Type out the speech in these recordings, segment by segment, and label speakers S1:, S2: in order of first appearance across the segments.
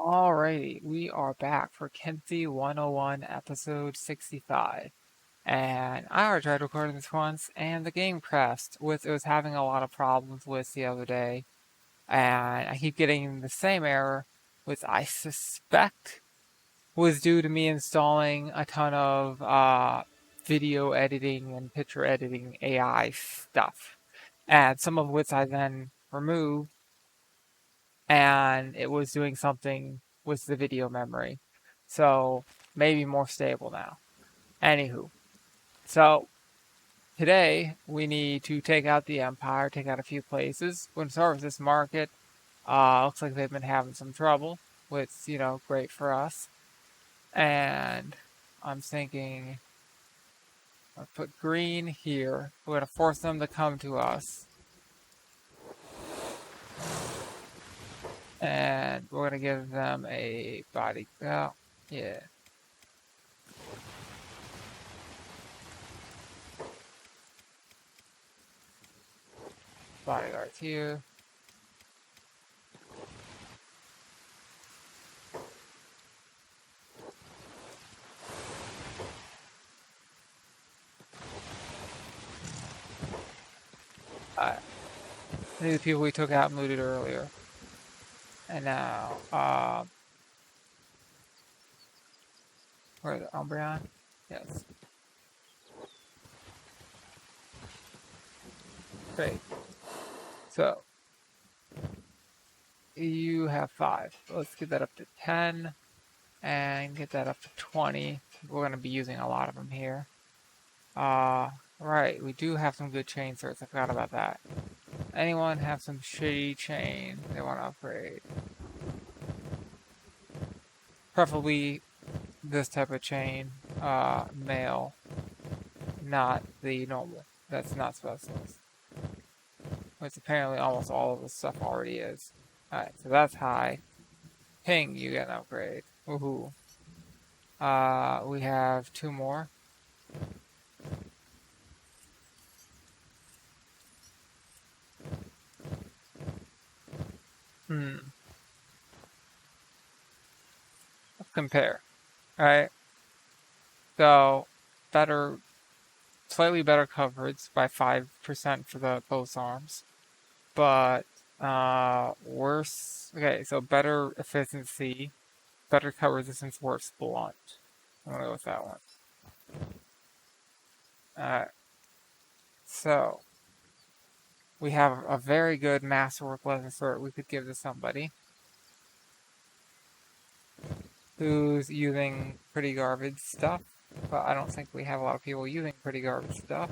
S1: Alrighty, we are back for Kenshi 101 episode 65. And I already tried recording this once, and the game crashed. It was having a lot of problems with the other day. And I keep getting the same error, which I suspect was due to me installing a ton of video editing and picture editing AI stuff. And some of which I then removed, and it was doing something with the video memory. So maybe more stable now. Anywho, so today we need to take out the Empire, take out a few places. We're going to start with this market. Looks like they've been having some trouble, which, great for us. And I'm thinking, I'll put green here. We're going to force them to come to us. And we're going to give them a body. Oh, yeah. Bodyguards here. These are the people we took out and looted earlier. And now, where is it? Umbreon? Yes. Great. So, you have 5. Let's get that up to 10. And get that up to 20. We're going to be using a lot of them here. Right, we do have some good chain swords. I forgot about that. Anyone have some shitty chain they want to upgrade? Preferably this type of chain, male, not the normal. That's not specialist. Which apparently almost all of this stuff already is. Alright, so that's high. Ping, you get an upgrade. Woohoo. We have 2 more. Let's compare. Alright. So, slightly better coverage by 5% for the both arms. But, worse. Okay, so better efficiency, better cut resistance, worse blunt. I'm gonna go with that one. Alright. So, we have a very good masterwork leather sword we could give to somebody who's using pretty garbage stuff, but I don't think we have a lot of people using pretty garbage stuff.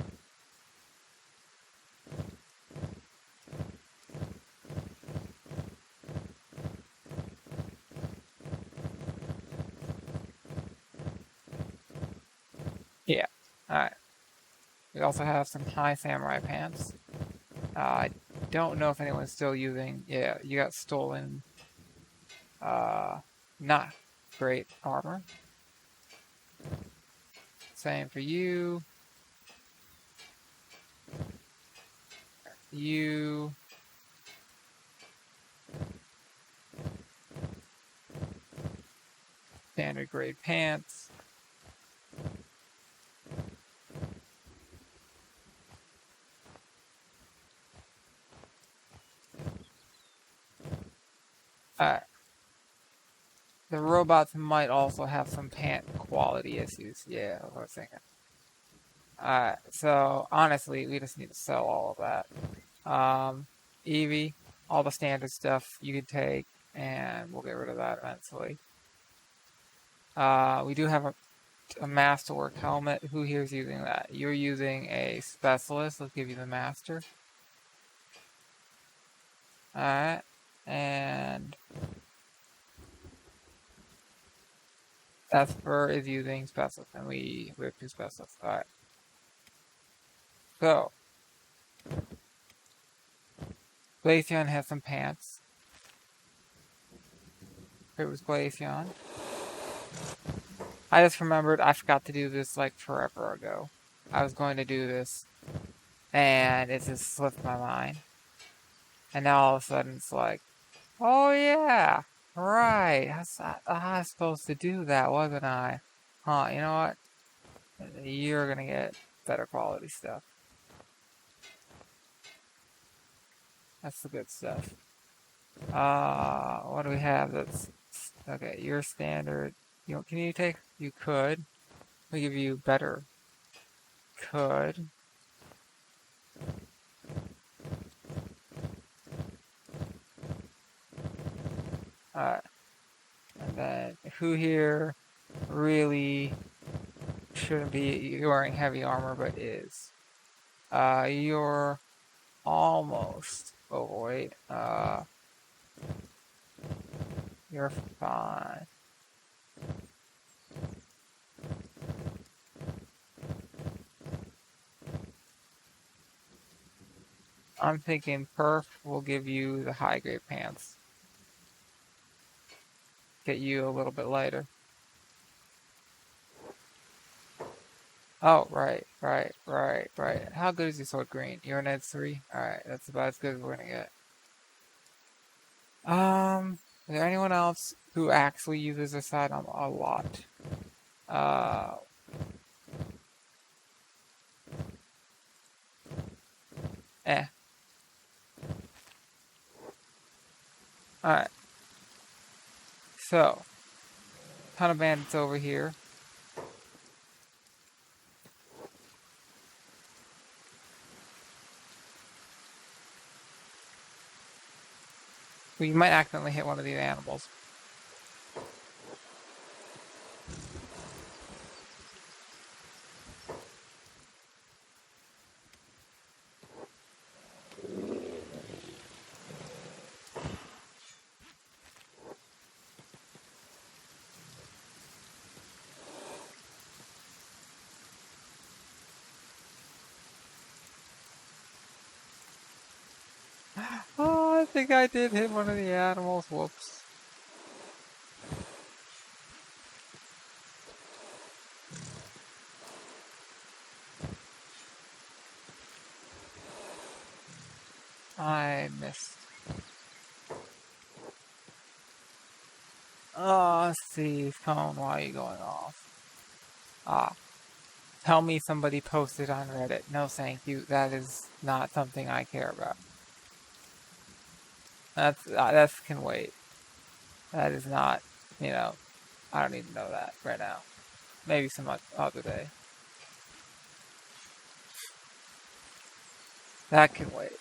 S1: Yeah, alright. We also have some high samurai pants. I don't know if anyone's still using. Yeah, you got stolen. Not great armor. Same for you. You. Standard grade pants. The robots might also have some pant quality issues. Yeah, that's what I was thinking. So honestly, we just need to sell all of that. Eevee, all the standard stuff you could take, and we'll get rid of that eventually. We do have a masterwork helmet. Who here is using that? You're using a specialist. Let's give you the master. Alright, and Esper is using specialist, and we have 2 specialists. Alright. So, Glaceon has some pants. It was Glaceon. I just remembered I forgot to do this like forever ago. I was going to do this, and it just slipped my mind. And now all of a sudden it's like, oh yeah, Right, I was supposed to do that, wasn't I? Huh, you know what? You're gonna get better quality stuff. That's the good stuff. What do we have that's... Okay, your standard. Can you take... You could. We give you better. Could. Alright. And then, who here really shouldn't be wearing heavy armor, but is? You're almost overweight. You're fine. I'm thinking perf will give you the high grade pants. Get you a little bit lighter. Oh, right. How good is your sword green? You're an Ed 3? Alright, that's about as good as we're gonna get. Is there anyone else who actually uses Esata a lot? Eh. Alright. So, ton of bandits over here. We might accidentally hit one of these animals. Oh, I think I did hit one of the animals. Whoops. I missed. Oh, see, phone, why are you going off? Ah, tell me somebody posted on Reddit. No, thank you. That is not something I care about. That can wait. That is not, you know, I don't need to know that right now. Maybe some other day. That can wait.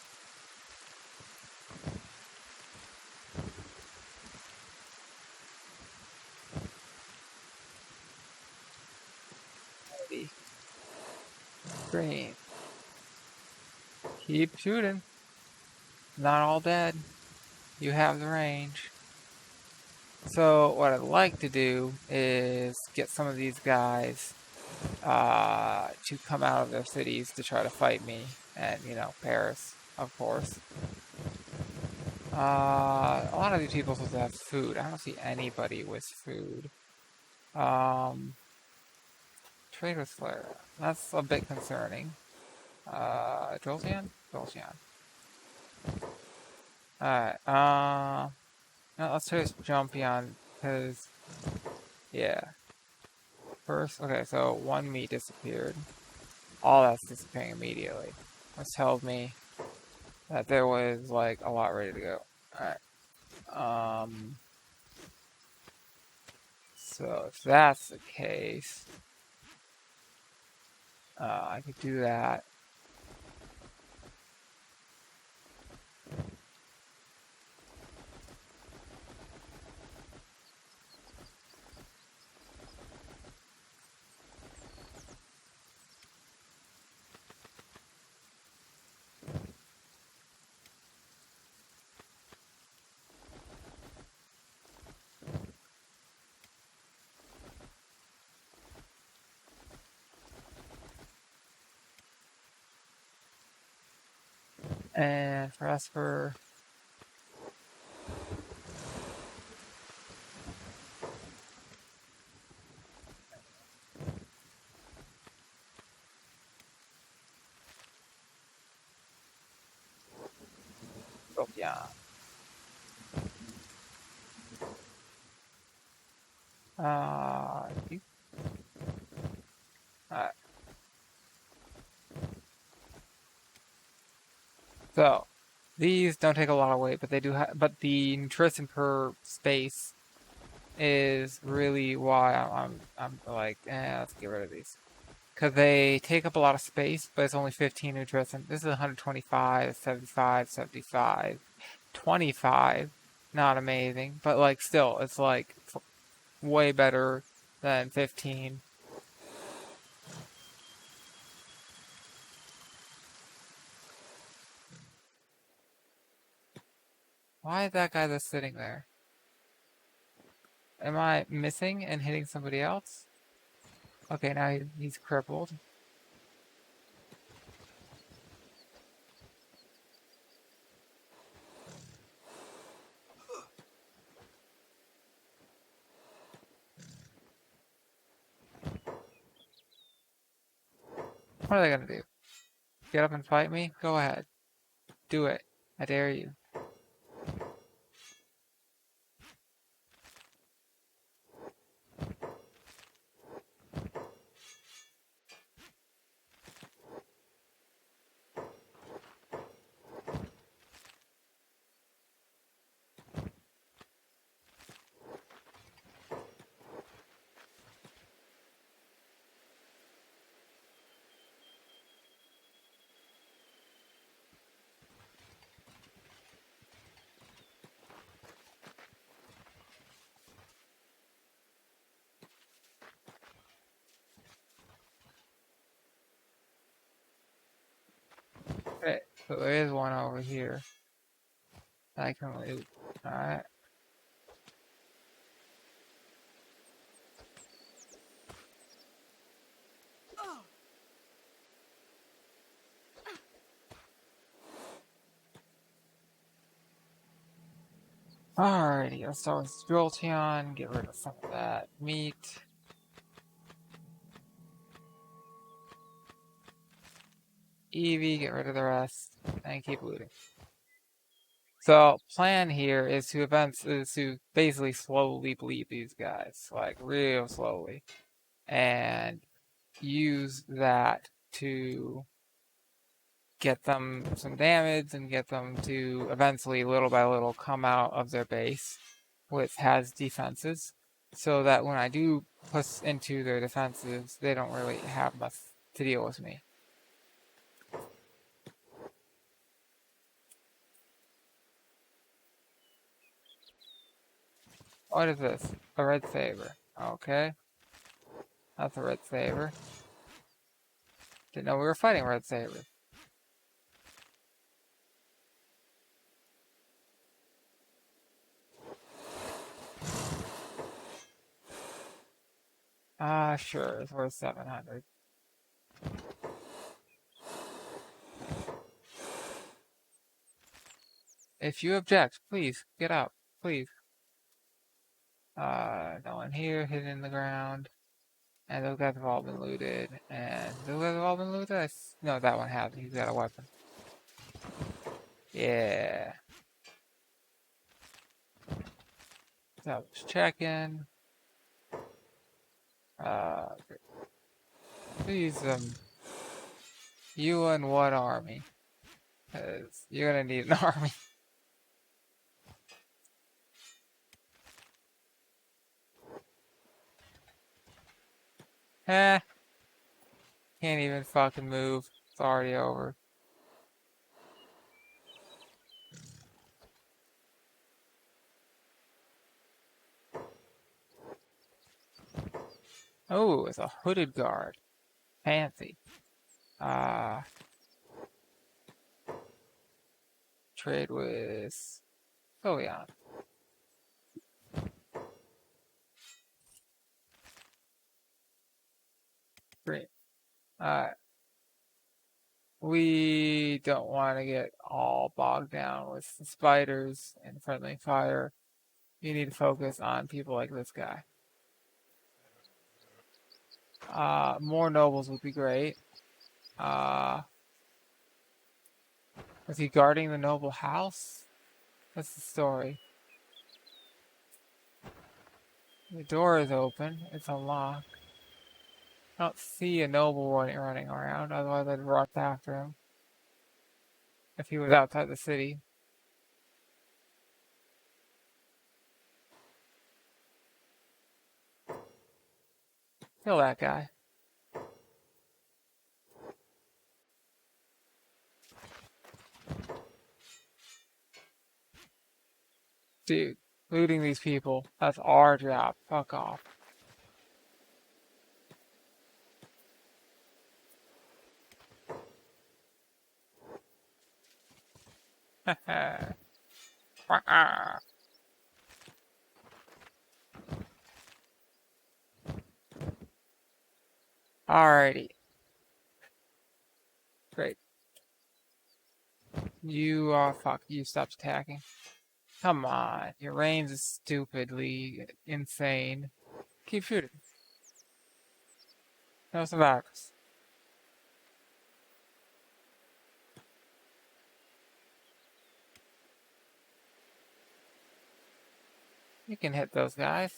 S1: Maybe. Green. Keep shooting. Not all dead. You have the range. So what I'd like to do is get some of these guys to come out of their cities to try to fight me, and Paris, of course. A lot of these people supposed to have food. I don't see anybody with food. Trade with Flare. That's a bit concerning. Jolteon? Jolteon. Alright, no, let's try this Jumpion, because, yeah. First, okay, so one meat disappeared. All that's disappearing immediately. Which tells me that there was, like, a lot ready to go. Alright. So if that's the case, I could do that. And for Esper, Jolteon. Alright. So, these don't take a lot of weight, but they do but the nutrition per space is really why I'm like, let's get rid of these. Because they take up a lot of space, but it's only 15 nutrition. This is 125, 75, 75, 25. Not amazing, but like still, it's like way better than 15. Why is that guy just sitting there? Am I missing and hitting somebody else? Okay, now he's crippled. What are they gonna do? Get up and fight me? Go ahead. Do it. I dare you. Okay, so there is one over here. I can loot. Alright. Alrighty, let's start with Jolteon, get rid of some of that meat. Eevee, get rid of the rest, and keep looting. So, plan here is to basically slowly bleed these guys, like real slowly, and use that to get them some damage and get them to eventually, little by little, come out of their base, which has defenses, so that when I do push into their defenses, they don't really have much to deal with me. What is this? A red saber. Okay. That's a red saber. Didn't know we were fighting red saber. Sure, it's worth 700. If you object, please, get up. Please. No one here, hidden in the ground. And those guys have all been looted. And those guys have all been looted? No, that one hasn't. He's got a weapon. Yeah. So, just checking. Please, you and what army? Because you're gonna need an army. Eh. Can't even fucking move. It's already over. Oh, it's a hooded guard. Fancy. Trade with Filion. Great. We don't want to get all bogged down with the spiders and friendly fire. You need to focus on people like this guy. More nobles would be great. Is he guarding the noble house? That's the story. The door is open. It's unlocked. I don't see a noble running around, otherwise I'd rush after him if he was outside the city. Kill that guy. Dude, looting these people. That's our job. Fuck off. Alrighty. Great. You, fuck, you stopped attacking. Come on, your range is stupidly insane. Keep shooting. No survivors. You can hit those guys.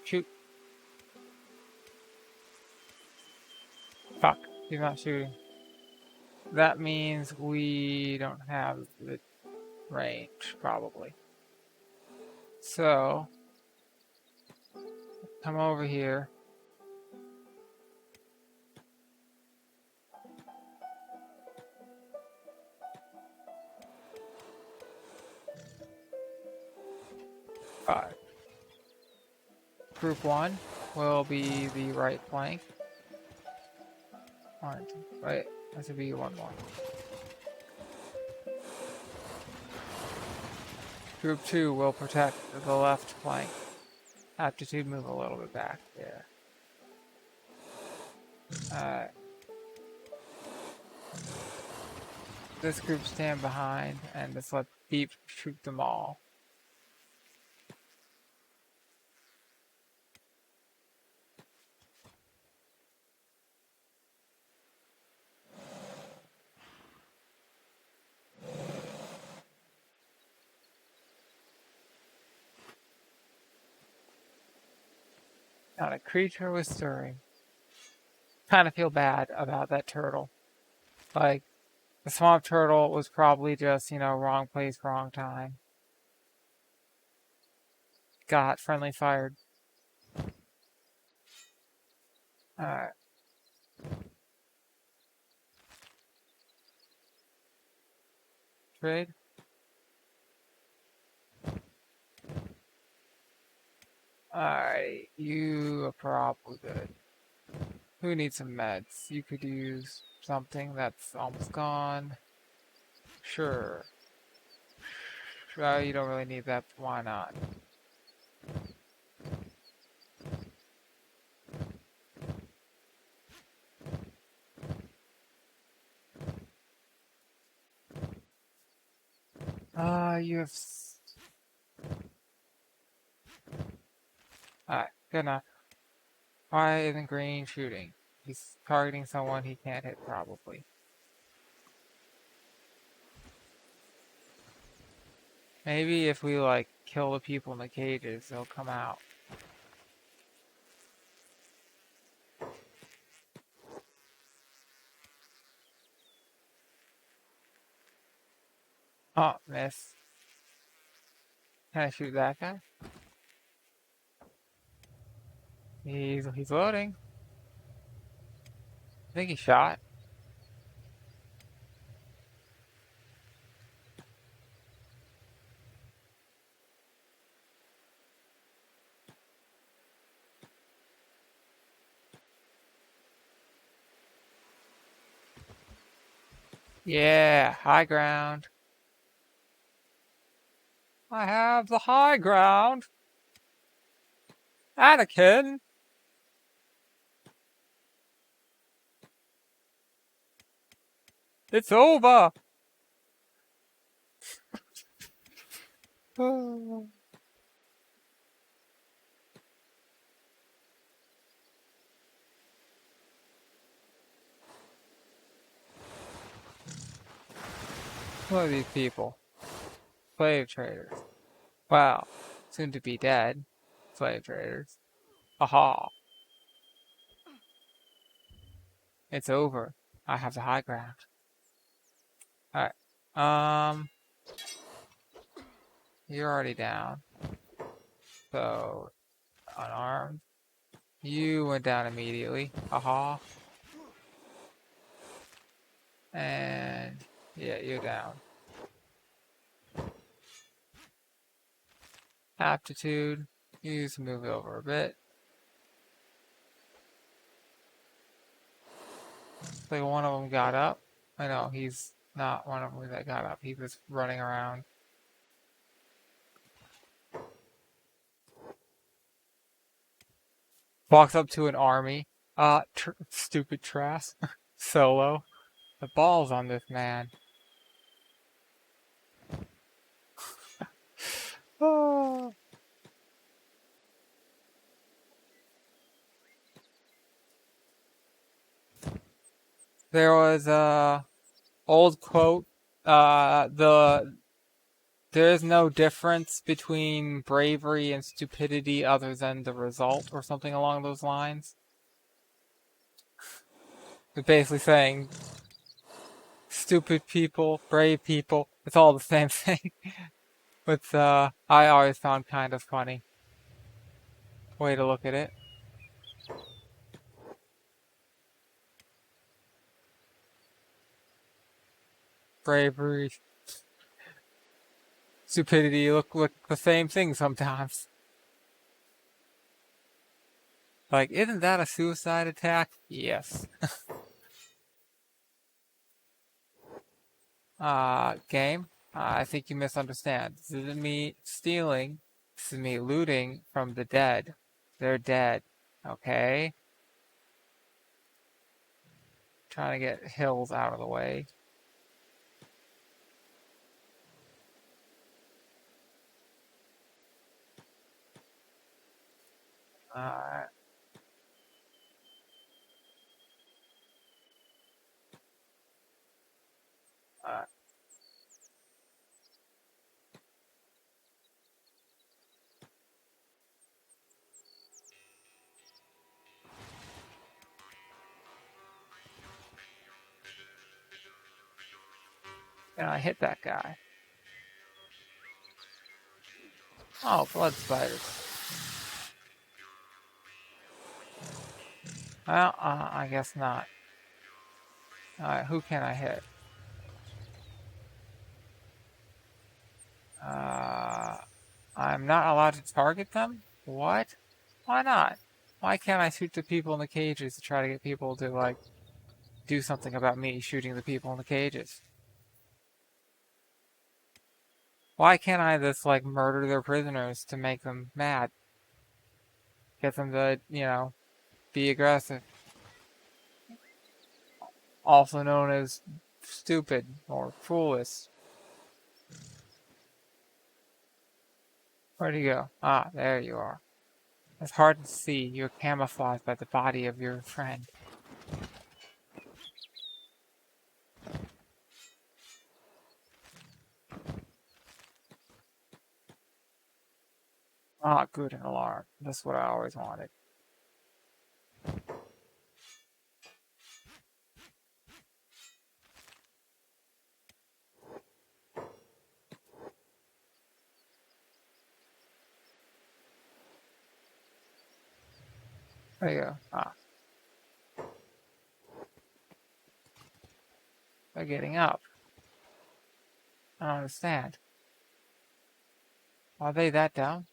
S1: Shoot. Fuck, he's not shooting. That means we don't have the range, probably. So, come over here. Five. Group 1 will be the right flank. Wait, that should be one more. Group 2 will protect the left flank. Aptitude, move a little bit back. Yeah. Alright. This group stand behind and just let Beep shoot them all. Not a creature was stirring. Kind of feel bad about that turtle. Like, the swamp turtle was probably just, wrong place, wrong time. Got friendly fired. Alright. Trade. Alright, you are probably good. Who needs some meds? You could use something that's almost gone. Sure. Well, you don't really need that, but why not? You have... Alright, good enough. Why isn't Green shooting? He's targeting someone he can't hit, probably. Maybe if we, kill the people in the cages, they'll come out. Oh, miss. Can I shoot that guy? He's loading. I think he shot. Yeah, high ground. I have the high ground. Anakin! It's over! Oh. Look at these people. Slave traders. Wow. Soon to be dead. Slave traders. Aha. It's over. I have the high ground. Alright. You're already down. So, unarmed. You went down immediately. Aha. And, yeah, you're down. Aptitude. You just move over a bit. Like one of them got up. I know, he's not one of them that got up. He was running around. Walks up to an army. Stupid Trask. Solo. The balls on this man. Oh. There was a old quote. There is no difference between bravery and stupidity other than the result, or something along those lines. It's basically saying stupid people, brave people, it's all the same thing. Which I always found kind of funny way to look at it. Bravery, stupidity look the same thing sometimes. Like, isn't that a suicide attack? Yes. Game? I think you misunderstand. This isn't me stealing. This is me looting from the dead. They're dead. Okay? Trying to get hills out of the way. Alright. Alright. And I hit that guy. Oh, blood spiders. Well, I guess not. Alright, who can I hit? I'm not allowed to target them? What? Why not? Why can't I shoot the people in the cages to try to get people to, like, do something about me shooting the people in the cages? Why can't I just, like, murder their prisoners to make them mad? Get them to, be aggressive. Also known as stupid or foolish. Where'd you go? Ah, there you are. It's hard to see. You're camouflaged by the body of your friend. Ah, good, an alarm. That's what I always wanted. There you go. Ah, they're getting up. I don't understand. Are they that dumb?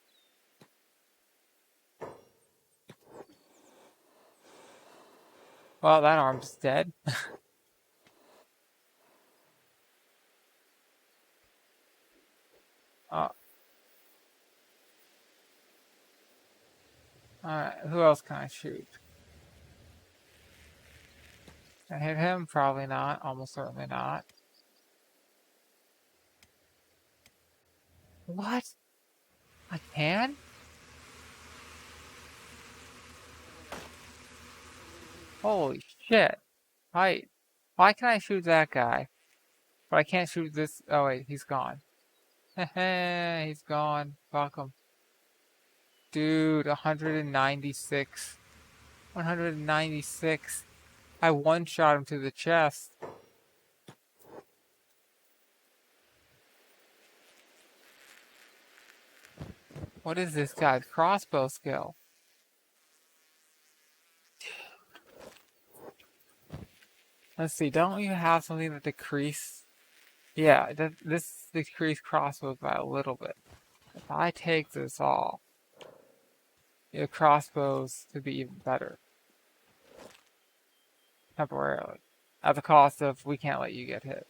S1: Well, that arm's dead. Oh, alright, who else can I shoot? Can I hit him? Probably not. Almost certainly not. What? I can? Holy shit. Right. Why can I shoot that guy? But I can't shoot this. Oh wait, he's gone. Heh, he's gone. Fuck him. Dude, 196. 196. I one-shot him to the chest. What is this guy's crossbow skill? Let's see, don't you have something that decrease? Yeah, this decreased crossbows by a little bit. If I take this off, your crossbows could be even better. Temporarily. At the cost of, we can't let you get hit.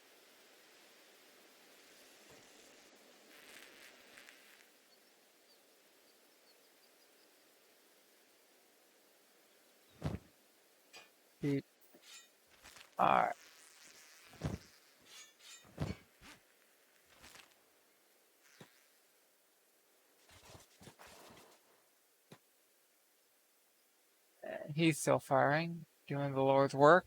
S1: Alright. He's still firing, doing the Lord's work.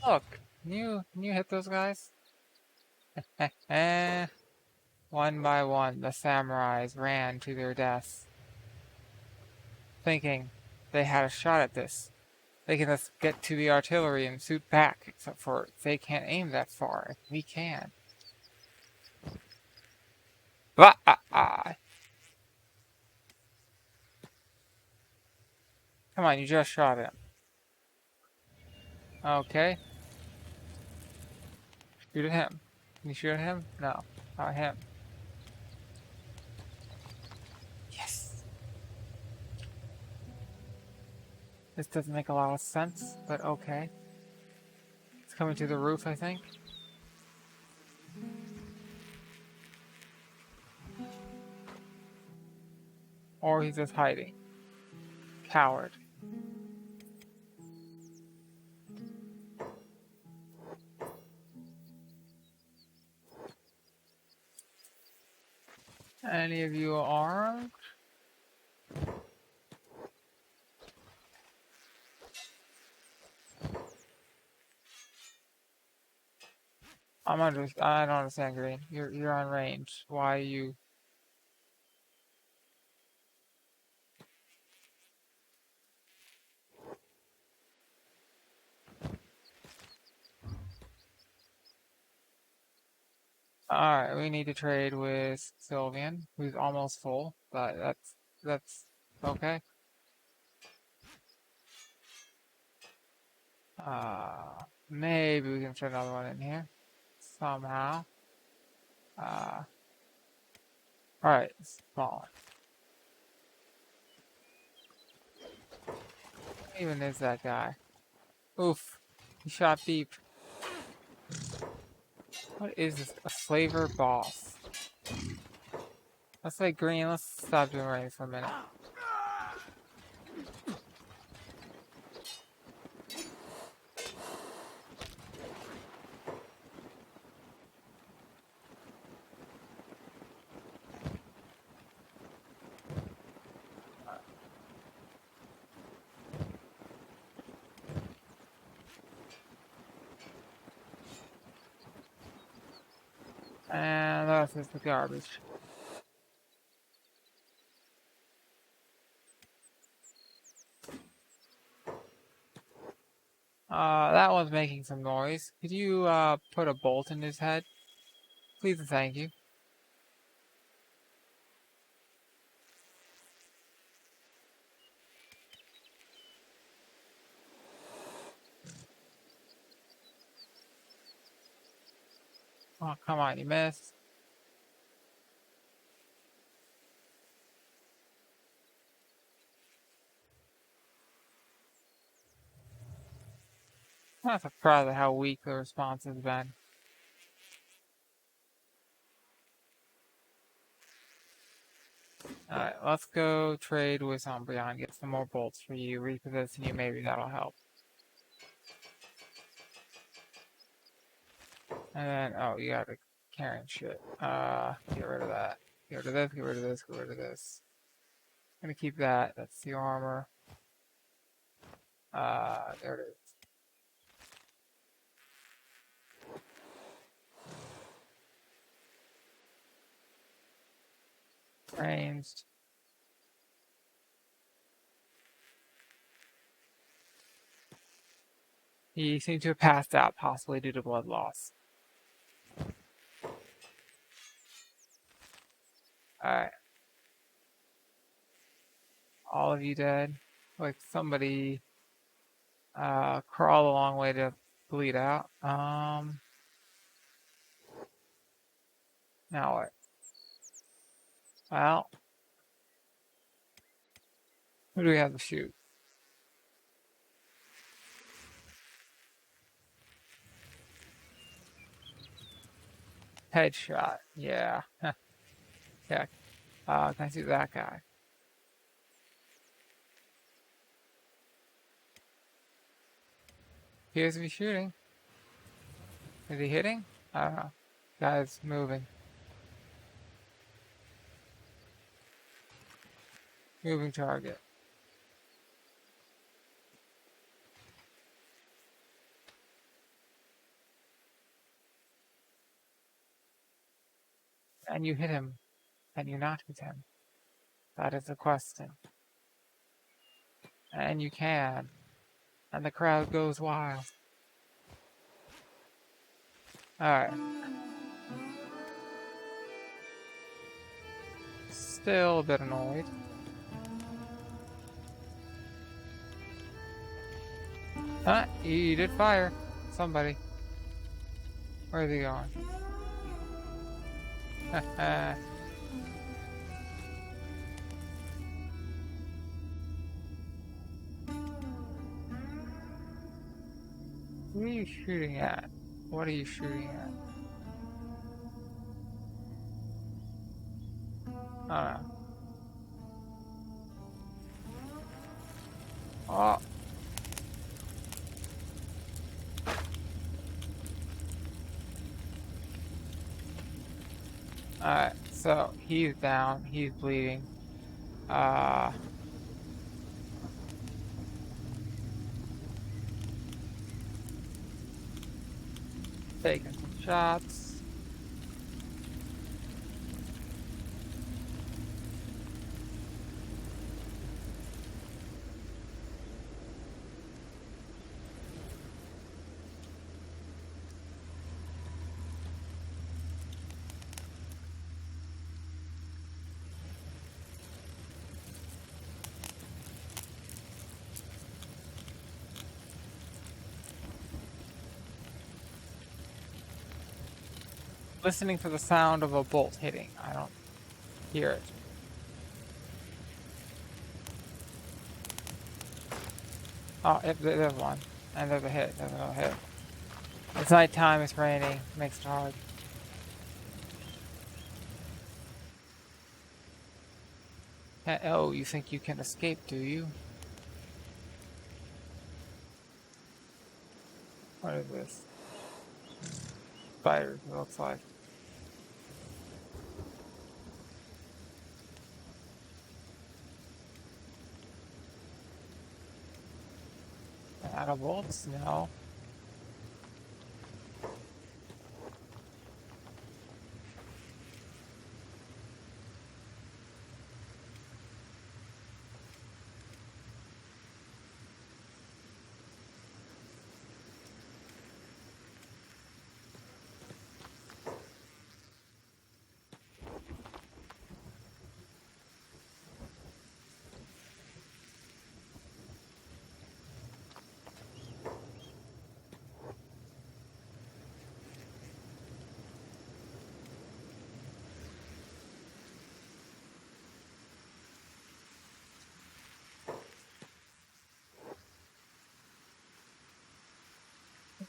S1: Look, can you hit those guys? One by one, the samurais ran to their deaths, thinking they had a shot at this. They can just get to the artillery and shoot back, except for they can't aim that far. We can. Come on, you just shot him. Okay. Shoot at him. Can you shoot at him? No. Not him. Yes! This doesn't make a lot of sense, but okay. It's coming to the roof, I think. Or he's just hiding. Coward. Any of you armed? I don't understand, Green. You're on range. Why are you? Alright, we need to trade with Sylvian, who's almost full, but that's okay. Maybe we can fit another one in here somehow. Alright, small. What even is that guy? Oof, he shot deep. What is this? A slaver boss. Let's say Green, let's stop doing rain for a minute. And that's just the garbage. That one's making some noise. Could you, put a bolt in his head? Please and thank you. Oh, come on, you missed. I'm not surprised at how weak the response has been. Alright, let's go trade with Umbreon, get some more bolts for you, reposition you, maybe that'll help. And then, oh, you got the carrying shit. Get rid of that. Get rid of this, get rid of this, get rid of this. I'm gonna keep that. That's the armor. There it is. Ranged. He seemed to have passed out, possibly due to blood loss. Alright. All of you dead. Like somebody crawled a long way to bleed out. Now what? Well, who do we have to shoot? Headshot. Yeah. Yeah. Can I see that guy? He appears to be shooting. Is he hitting? I don't know. Guy's moving. Moving target. And you hit him. And you not hit him. That is the question. And you can. And the crowd goes wild. Alright. Still a bit annoyed. He did fire. Somebody. Where's he going? Who are you shooting at? What are you shooting at? I don't know. Oh. Alright, so he's down. He's bleeding. Taking some shots. Listening for the sound of a bolt hitting. I don't hear it. Oh, there's one. And there's a hit. There's another hit. It's nighttime, it's raining. Makes it hard. Oh, you think you can escape, do you? What is this? Spiders, it looks like. Out of bolts? No.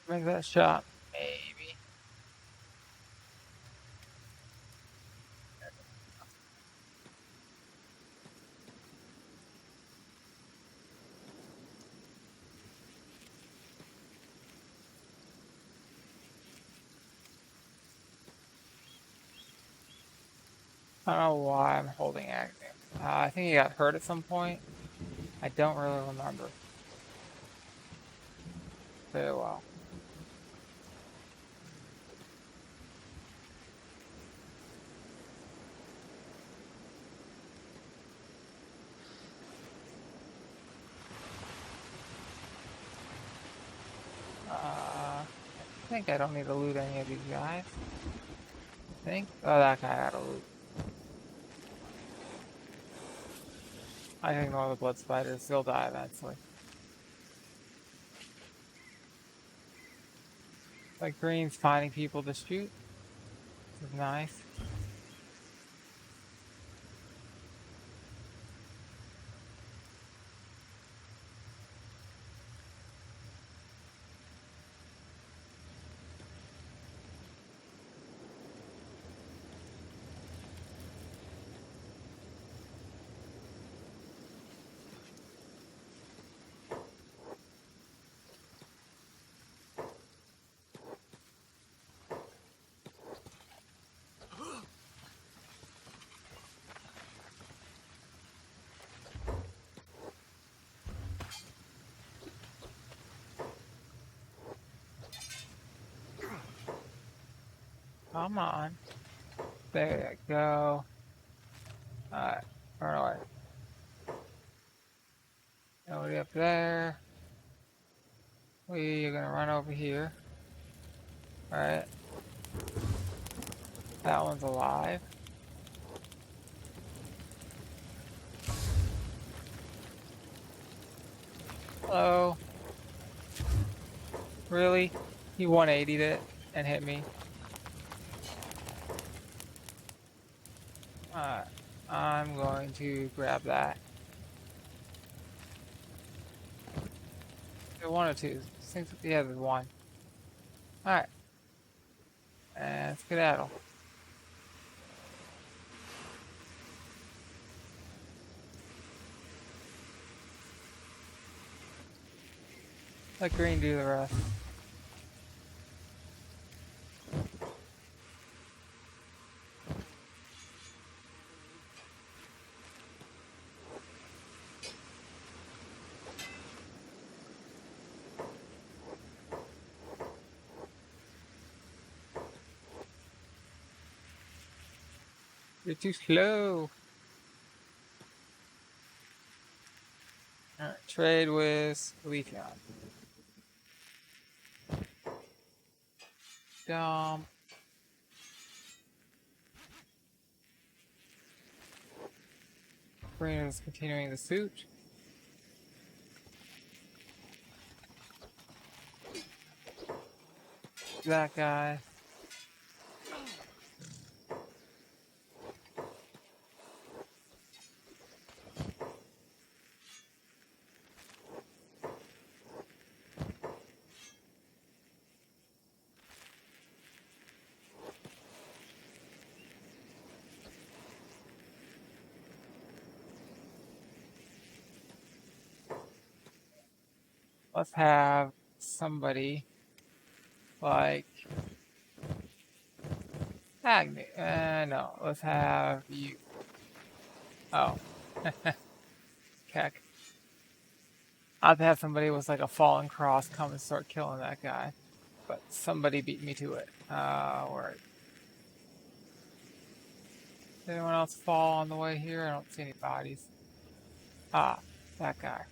S1: Make that shot. Maybe. I don't know why I'm holding acting. I think he got hurt at some point. I don't really remember very well. I think I don't need to loot any of these guys. I think. Oh, that guy got to loot. I can ignore the blood spiders. They'll die eventually. Like green's finding people to shoot. This is nice. Come on. There you go. Alright, run away. Nobody up there. We're gonna run over here. Alright. That one's alive. Hello. Really? He 180'd it and hit me. Alright. I'm going to grab that. There one or two. Seems yeah, there's one. Alright. And skedaddle. Let green do the rest. You're too slow. Alright, trade with leviathan. Dump. Green is continuing the suit. That guy. Let's have somebody like Agni. No, let's have you. Oh. Keck. I'd have somebody with like a fallen cross come and start killing that guy. But somebody beat me to it. Where? Did anyone else fall on the way here? I don't see any bodies. Ah, that guy.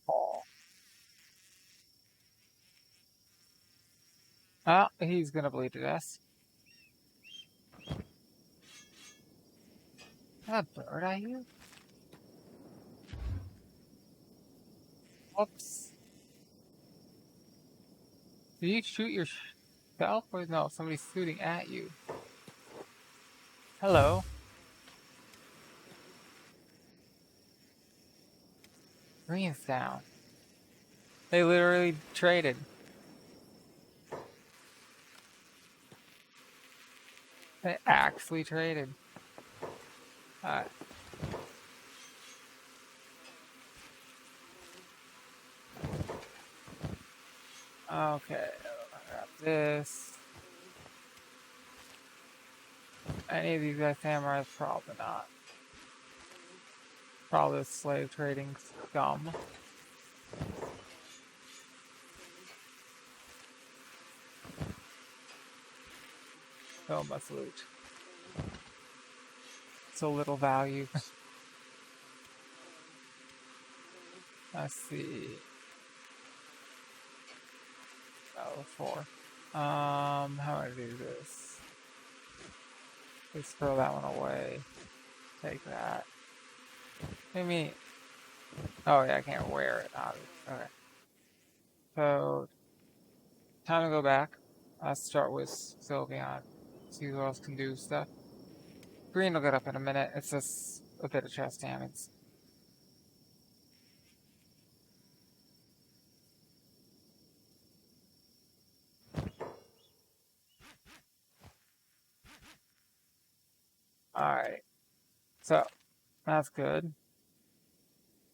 S1: Paul. Ah, he's gonna bleed to death. That bird I hear? Whoops. Did you shoot yourself? Or no, somebody's shooting at you. Hello. Green's down. They literally traded. They actually traded. Alright. Okay, grab this. Any of these guys samurais? Probably not. Probably slave trading scum. So much loot. So little value. Let's see. Oh, 4. How do I do this? Let's throw that one away. Take that. What do you mean? Oh yeah, I can't wear it. Okay. So, time to go back. Let's start with Sylveon. See who else can do stuff. Green will get up in a minute. It's just a bit of chest damage. Alright. So, that's good.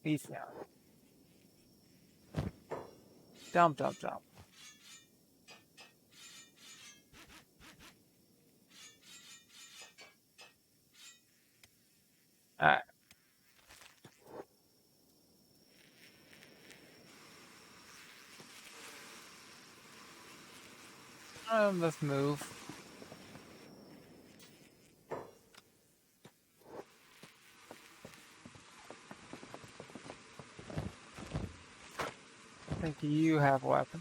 S1: East down. Dump, dump, dump. Alright. Let's move. I think you have a weapon.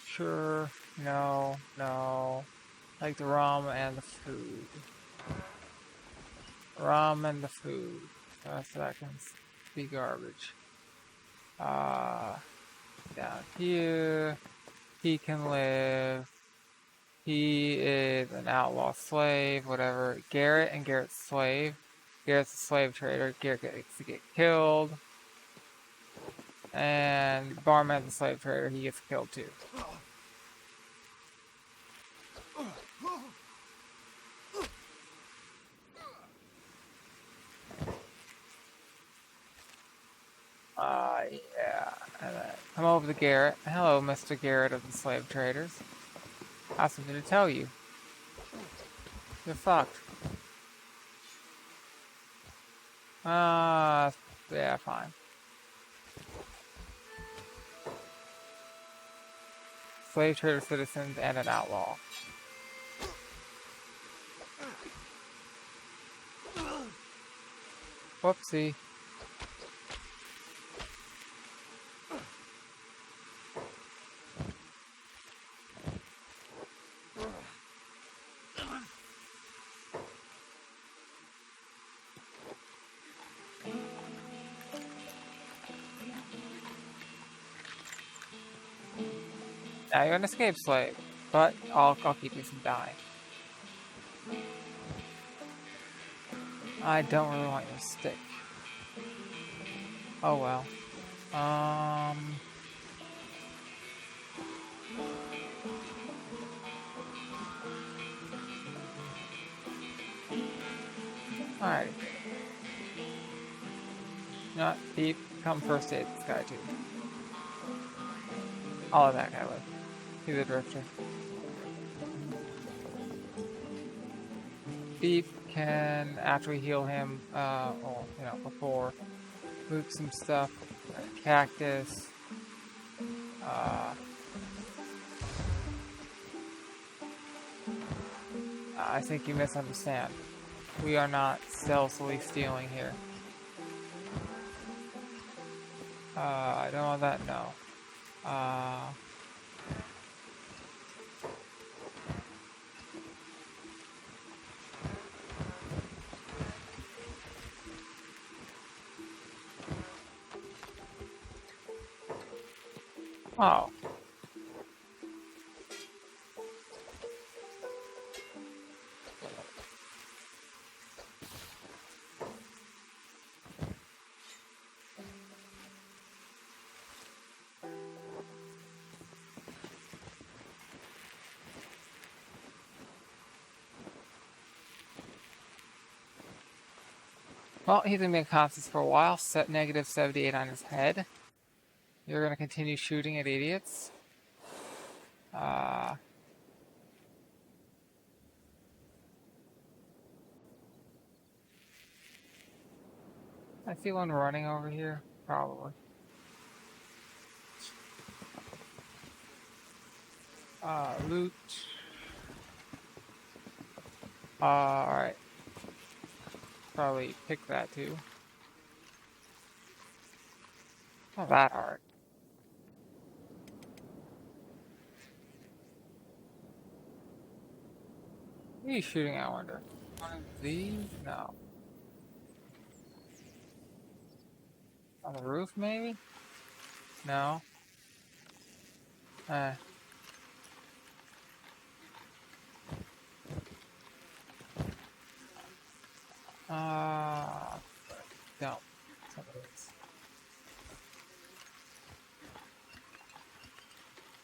S1: Sure. No. No. Like the rum and the food. Rum and the food. That can be garbage. Down here. He can live. He is an outlaw slave, whatever. Garrett and Garrett's slave. Garrett's a slave trader. Garrett gets to get killed. And Barman's a slave trader. He gets killed too. Yeah. And then come over to Garrett. Hello, Mr. Garrett of the slave traders. I have something to tell you. You're fucked. Yeah, fine. Slave trader citizens and an outlaw. Whoopsie. Now you're an escape slave, but I'll keep you from dying. I don't really want your stick. Oh well. Alright. Not deep. Come first aid this guy too. I'll let that guy live. He's a drifter. Beep can, after we heal him, before, move some stuff. Cactus. I think you misunderstand. We are not stealthily stealing here. I don't want that, no. Oh. Well, he's gonna be unconscious for a while. Set negative 78 on his head. You're gonna continue shooting at idiots. I see one running over here, probably. Loot. Alright. Probably pick that too. Not that hard. What are you shooting at, I wonder? One of these? No. On the roof, maybe? No. Eh. No. Some of these.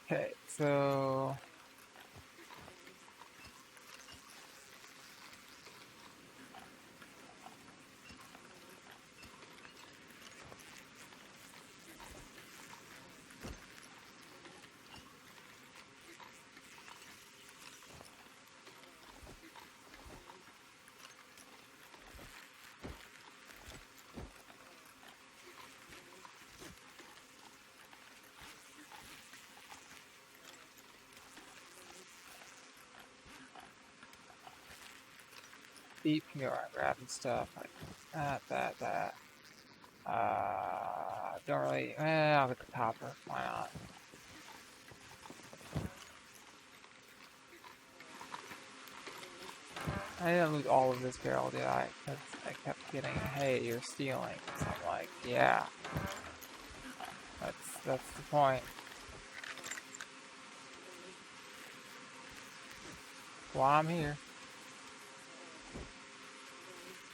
S1: Okay, so... deep here, I'm grabbing stuff like that. Don't really. I'll get the copper. Why not? I didn't lose all of this barrel, did I? Because I kept getting, hey, you're stealing. So I'm like, yeah. That's the point. Well, I'm here.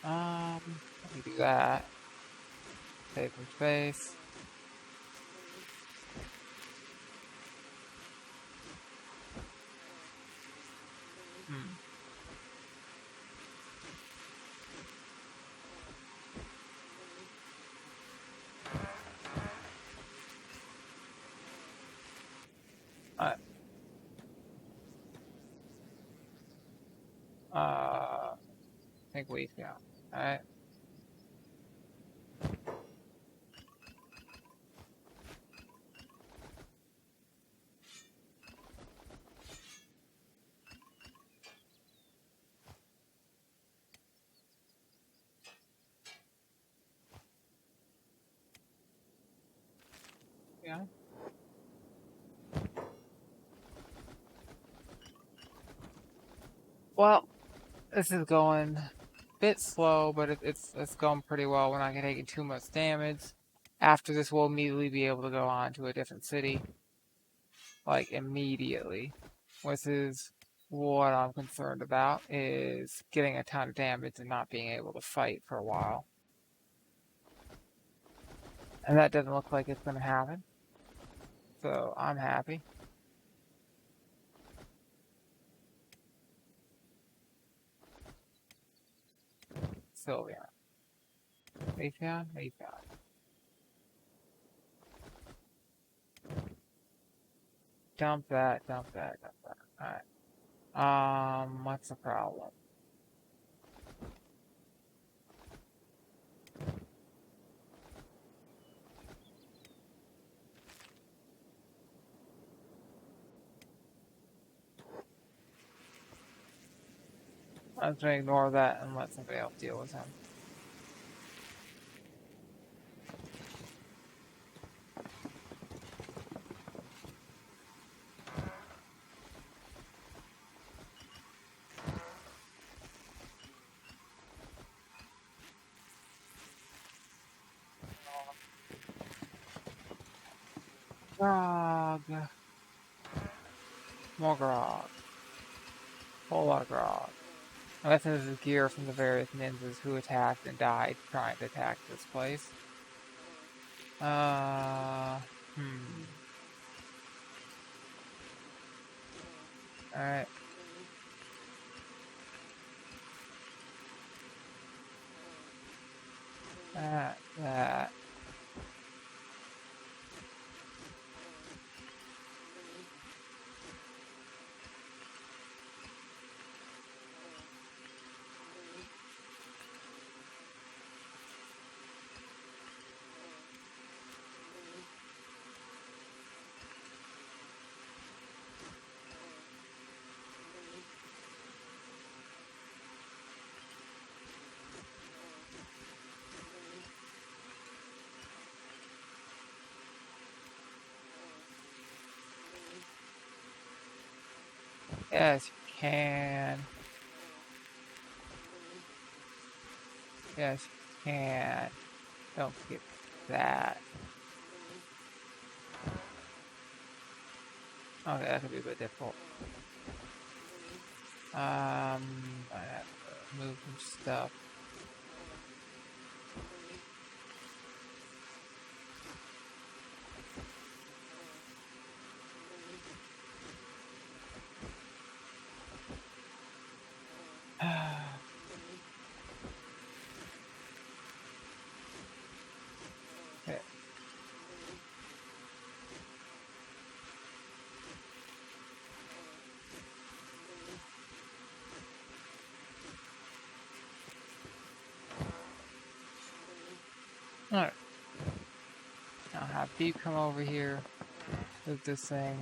S1: Let me do that. Save some space. I think we go. Alright. Yeah. Well, this is going a bit slow, but it's going pretty well. We're not taking too much damage. After this, we'll immediately be able to go on to a different city. Like, immediately. Which is what I'm concerned about, is getting a ton of damage and not being able to fight for a while. And that doesn't look like it's going to happen. So, I'm happy. Sylvia. Leviathan? Dump that. Alright. What's the problem? I'm just gonna ignore that and let somebody else deal with him. Grog. More grog. Whole lot of grog. I guess this is gear from the various ninjas who attacked and died trying to attack this place. Alright. That. Yes, you can. Yes, you can. Don't forget that. Okay, that could be a bit difficult. I have to move some stuff. Okay. Alright. I'll have Deep come over here with this thing.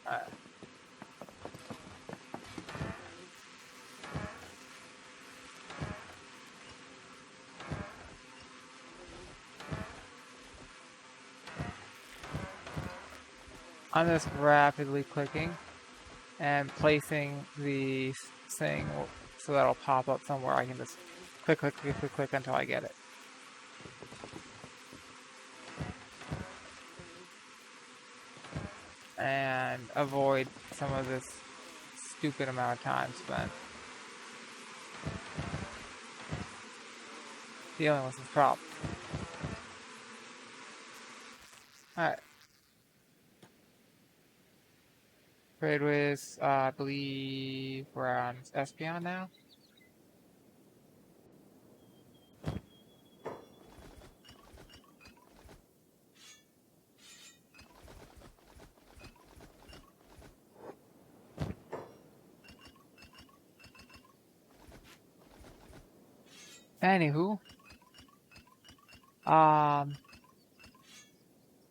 S1: Alright. I'm just rapidly clicking and placing the thing so that'll pop up somewhere. I can just click, click, click, click, click until I get it. And avoid some of this stupid amount of time spent dealing with this problem. Alright. Trade with, I believe we're on Espion now. Anywho,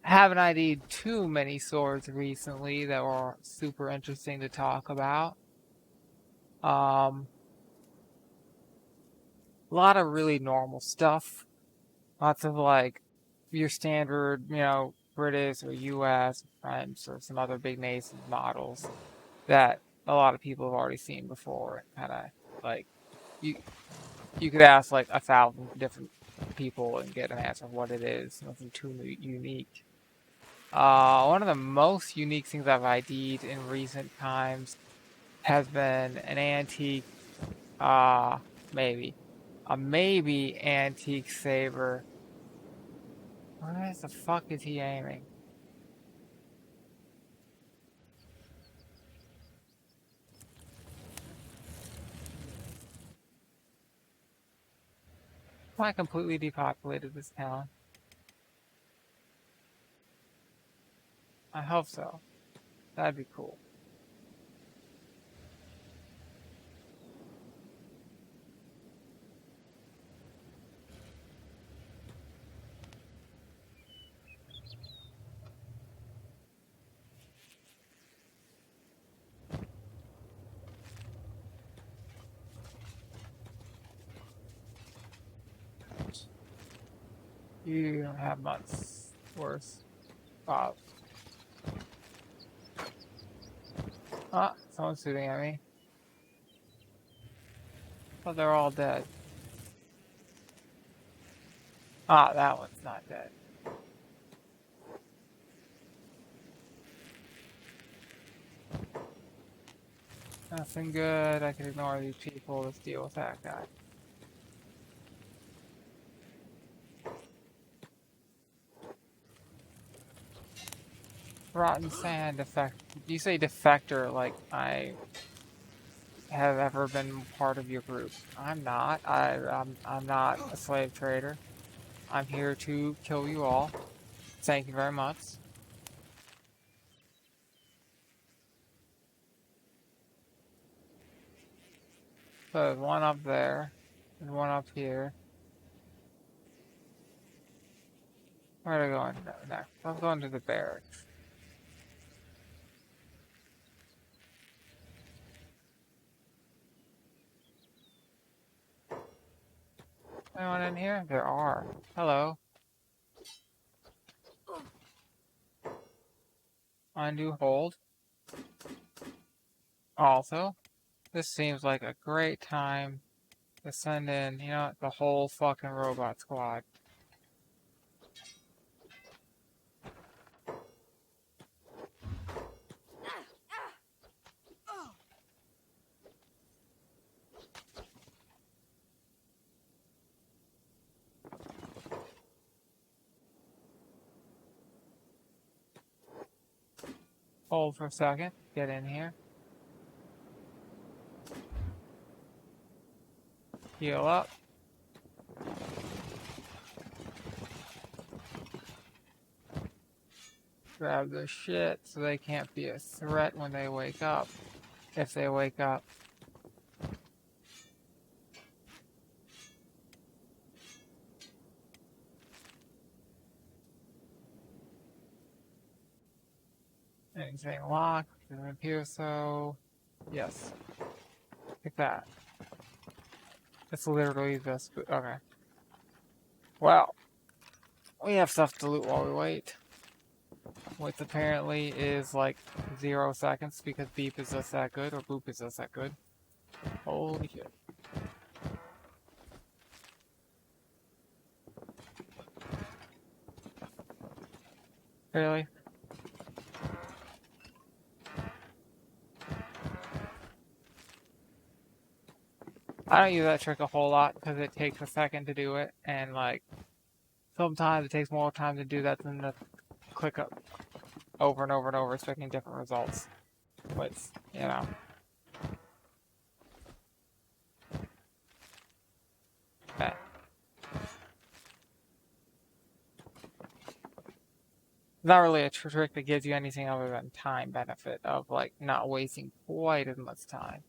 S1: haven't ID'd too many swords recently that were super interesting to talk about. A lot of really normal stuff. Lots of like your standard, British or US, French, or some other big nascent models that a lot of people have already seen before. Kind of like you could ask like 1,000 different people and get an answer of what it is. Nothing too unique. One of the most unique things I've ID'd in recent times has been an antique, maybe antique saber. Where the fuck is he aiming? I completely depopulated this town. I hope so. That'd be cool. You don't have much worse. Wow. Ah, someone's shooting at me. But they're all dead. Ah, that one's not dead. Nothing good. I can ignore these people. Let's deal with that guy. Rotten sand defect. You say defector like I have ever been part of your group. I'm not. I'm not a slave trader. I'm here to kill you all. Thank you very much. So there's one up there. There's one up here. Where are we going next? Let's go into the barracks. Anyone in here? There are. Hello. Undo hold. Also, this seems like a great time to send in, you know, the whole fucking robot squad. Hold for a second. Get in here. Heal up. Grab their shit so they can't be a threat when they wake up. If they wake up. Anything locked? Doesn't appear so. Yes. Like that. It's literally this. Okay. Well, we have stuff to loot while we wait. Which apparently is like 0 seconds because beep is just that good, or boop is just that good. Holy shit. Really? I don't use that trick a whole lot because it takes a second to do it, and like sometimes it takes more time to do that than to click up over and over and over, expecting different results. Which, you know. Okay. Not really a trick that gives you anything other than time benefit of like not wasting quite as much time.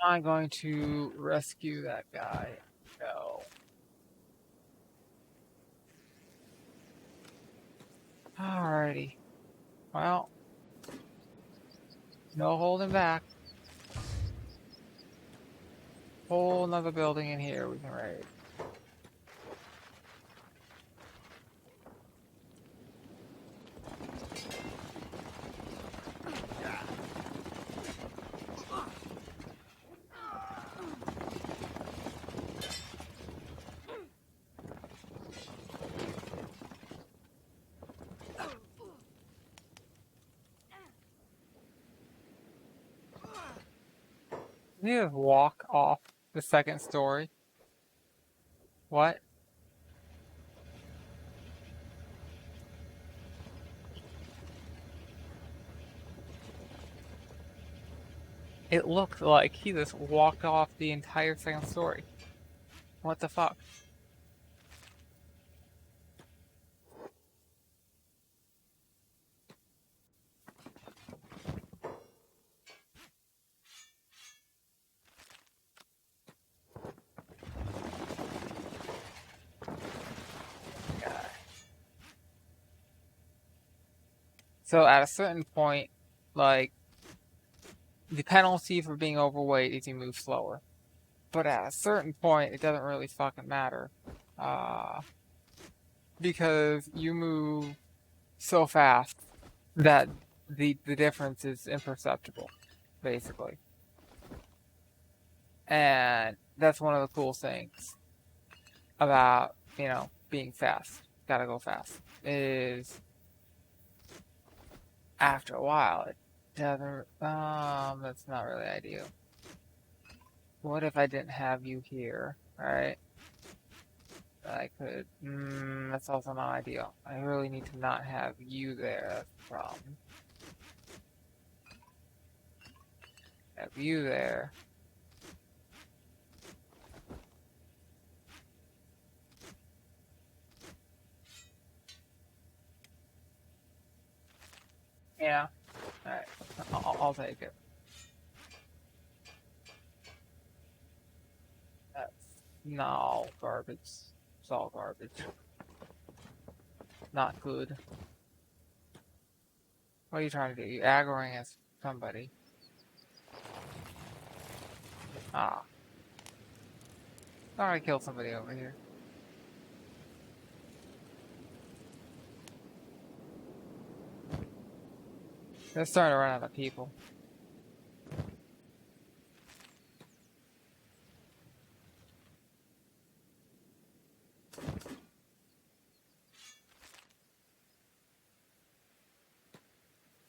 S1: I'm going to rescue that guy. No. Alrighty. Well, no holding back. Whole another building in here we can raid. Can you just walk off the second story? What? It looked like he just walked off the entire second story. What the fuck? So at a certain point, like, the penalty for being overweight is you move slower. But at a certain point, it doesn't really fucking matter. Because you move so fast that the difference is imperceptible, basically. And that's one of the cool things about, you know, being fast. gotta go fast, is after a while it doesn't, that's not really ideal. What if I didn't have you here, right? I could, that's also not ideal. I really need to not have you there, that's the problem. Have you there. Yeah, alright, I'll take it. That's no garbage. It's all garbage. Not good. What are you trying to do? You aggroing at somebody. Ah. Thought I killed somebody over here. They're starting to run out of people.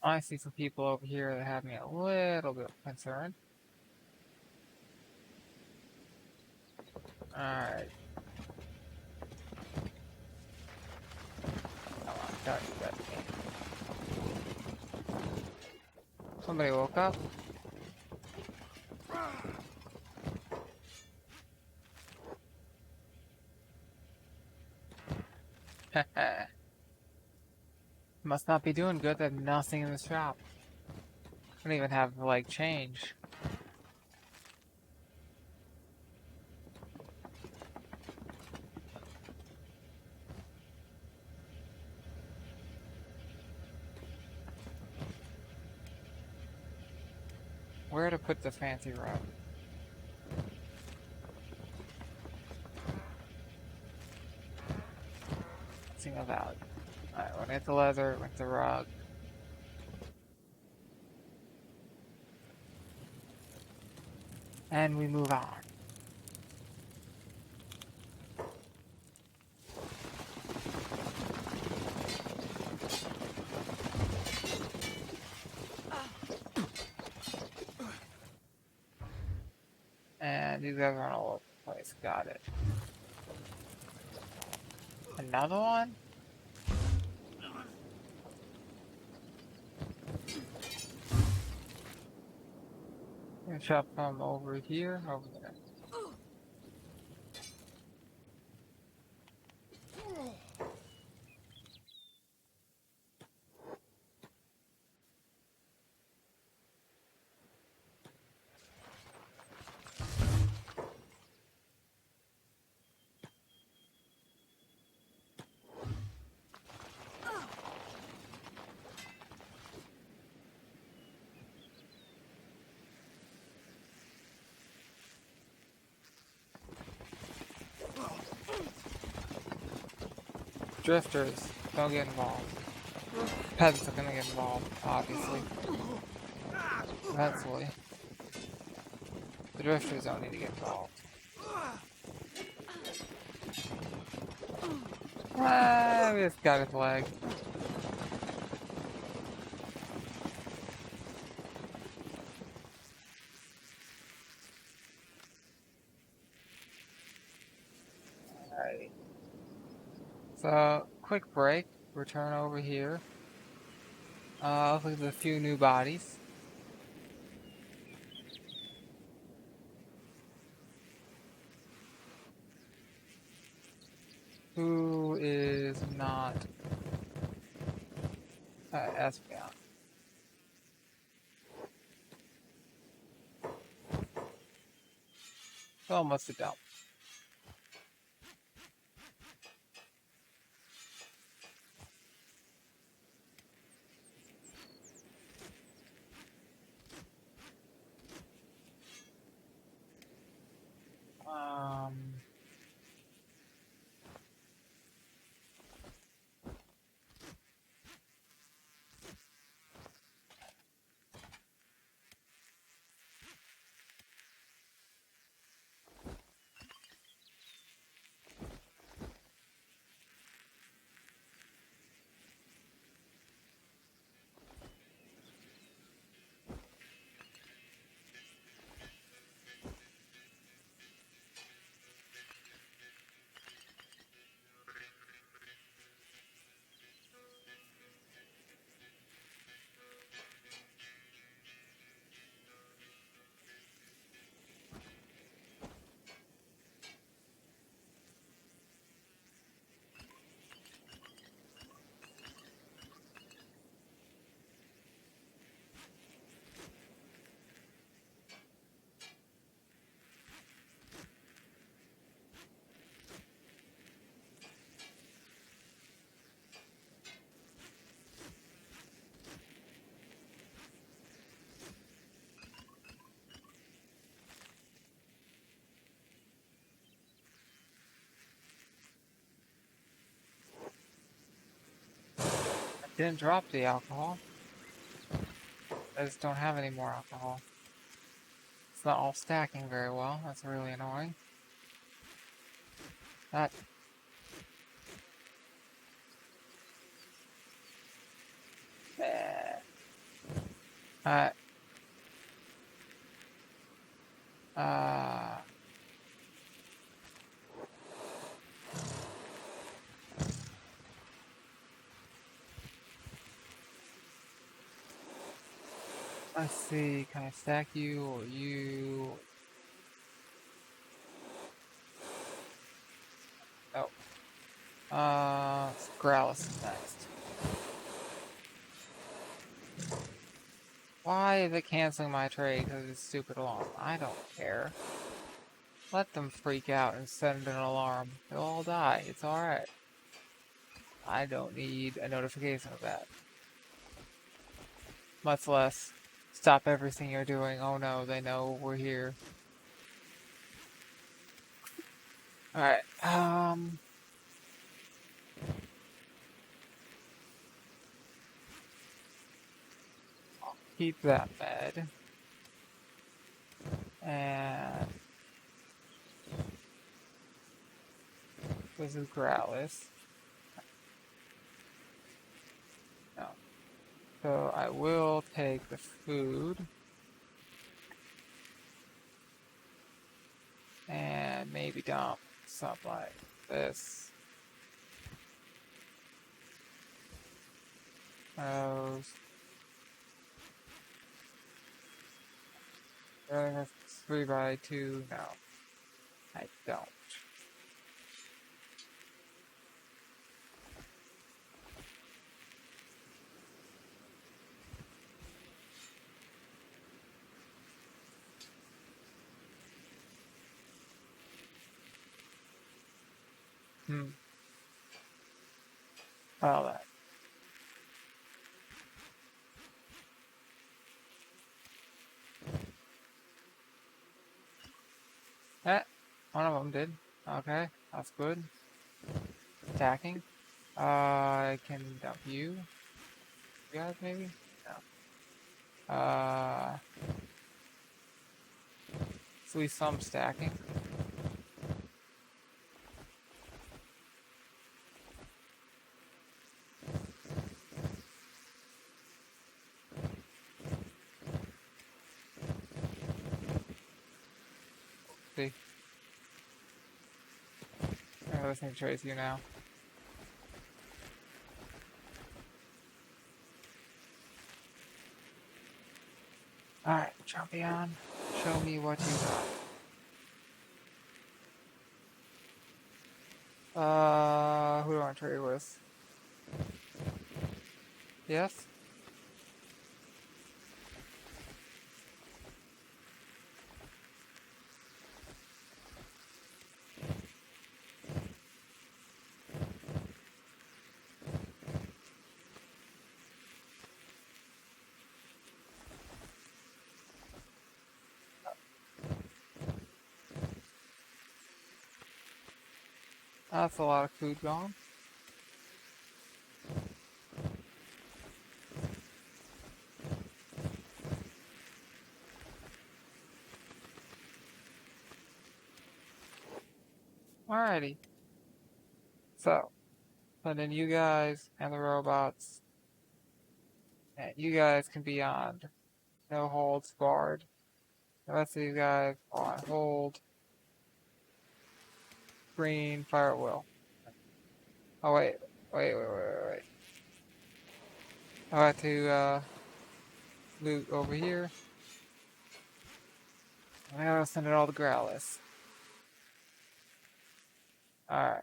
S1: I see some people over here that have me a little bit concerned. Alright. Come on, don't do that to me. Somebody woke up. Must not be doing good. They have nothing in the shop. I don't even have, like, change. Where to put the fancy rug? Single value. Alright, we're gonna get the leather, with the rug. And we move on. And these guys are all over the place. Got it. Another one? I'm gonna chop them over here, over there. Drifters, don't get involved. Peasants are gonna get involved, obviously. Eventually. The drifters don't need to get involved. Ah, we just got his leg. Alright. So, quick break. Return over here. Look at a few new bodies. Who is not Espion? Almost a dump. didn't drop the alcohol. I just don't have any more alcohol. It's not all stacking very well. That's really annoying. That... Alright. Let's see, can I stack you or you? Oh. Growlis is next. Why is it canceling my trade because it's stupid alarm? I don't care. Let them freak out and send an alarm. They'll all die. It's alright. I don't need a notification of that. Much less stop everything you're doing. Oh no, they know we're here. Alright, I'll keep that bed. And this is Growlis. No. So I will take the food. And maybe dump something like this. Those. Really have 3x2? No. I don't. All that. One of them did. Okay, that's good. Attacking. I can dump you. You guys maybe? No. At least some stacking. See. I'm listening to trace you now. Alright, champion. Show me what you got. Who do I want to trade with? Yes? That's a lot of food gone. Alrighty. So, and then you guys and the robots, and you guys can be on no holds barred. The rest of you guys are on hold. Green, fire at will. Oh wait. I have to loot over here. I gotta send it all to Growlis. Alright.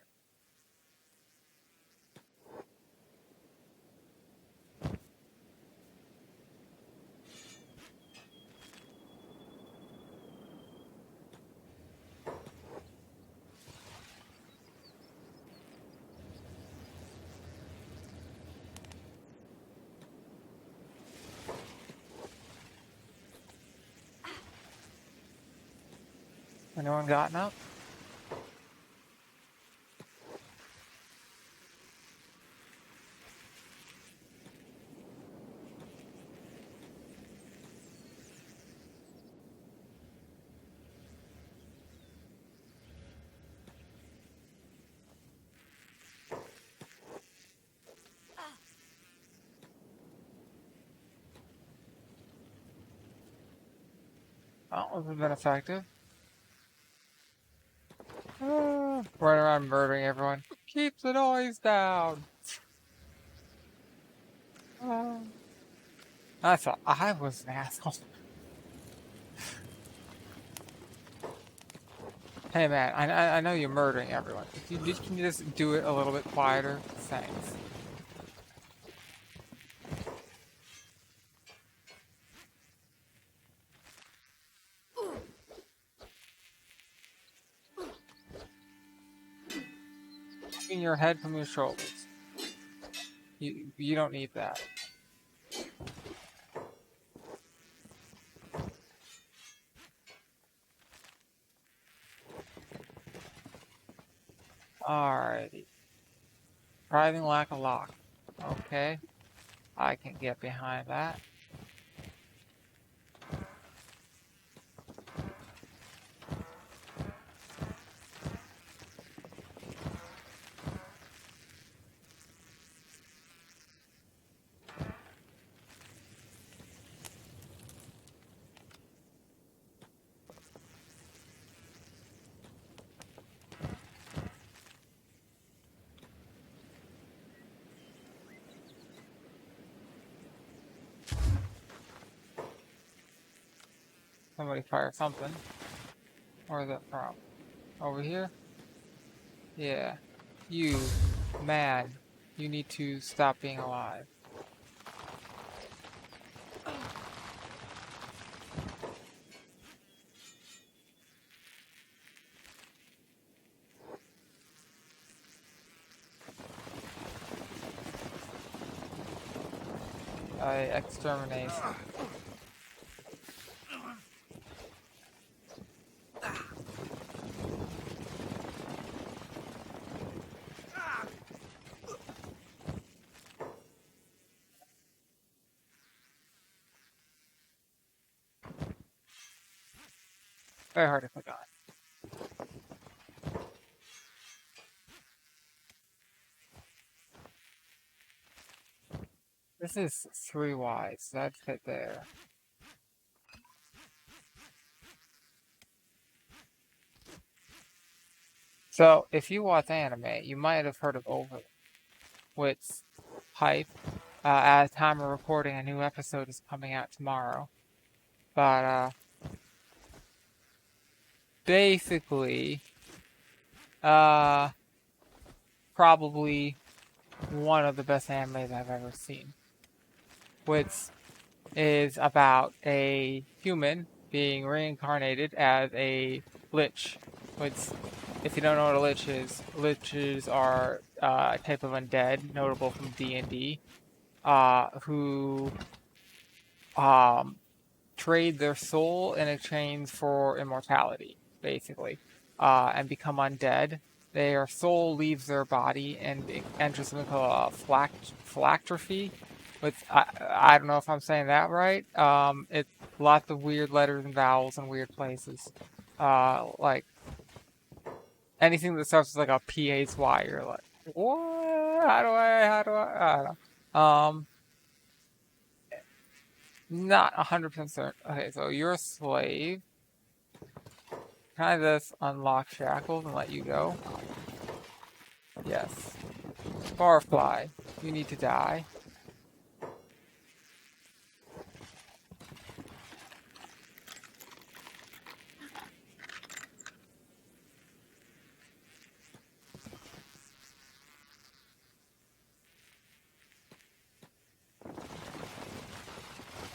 S1: Anyone gotten up? Well, this has been effective. Running around murdering everyone. Keep the noise down! I thought I was an asshole. Hey man, I know you're murdering everyone. Can you just do it a little bit quieter? Thanks. Keeping your head from your shoulders. You don't need that. Alrighty. Driving lack of lock. Okay. I can get behind that. Somebody fire something. Where is that from? Over here? Yeah. You, man, you need to stop being alive. Extermination. Very hard to click on. This is 3 wide, so that'd fit there. So, if you watch anime, you might have heard of Over, which Hype. At the time of recording, a new episode is coming out tomorrow. But, basically, probably one of the best animes I've ever seen. Which is about a human being reincarnated as a lich. Which, if you don't know what a lich is, liches are a type of undead, notable from D&D, who trade their soul in exchange for immortality, basically, and become undead. Their soul leaves their body and it enters something called a phylactrophy. Which I don't know if I'm saying that right. It's lots of weird letters and vowels in weird places. Like anything that starts with like a PHY, you're like, what? How do I don't know. Not 100% certain. Okay, so you're a slave. Can I just unlock shackles and let you go? Yes. Barfly, you need to die.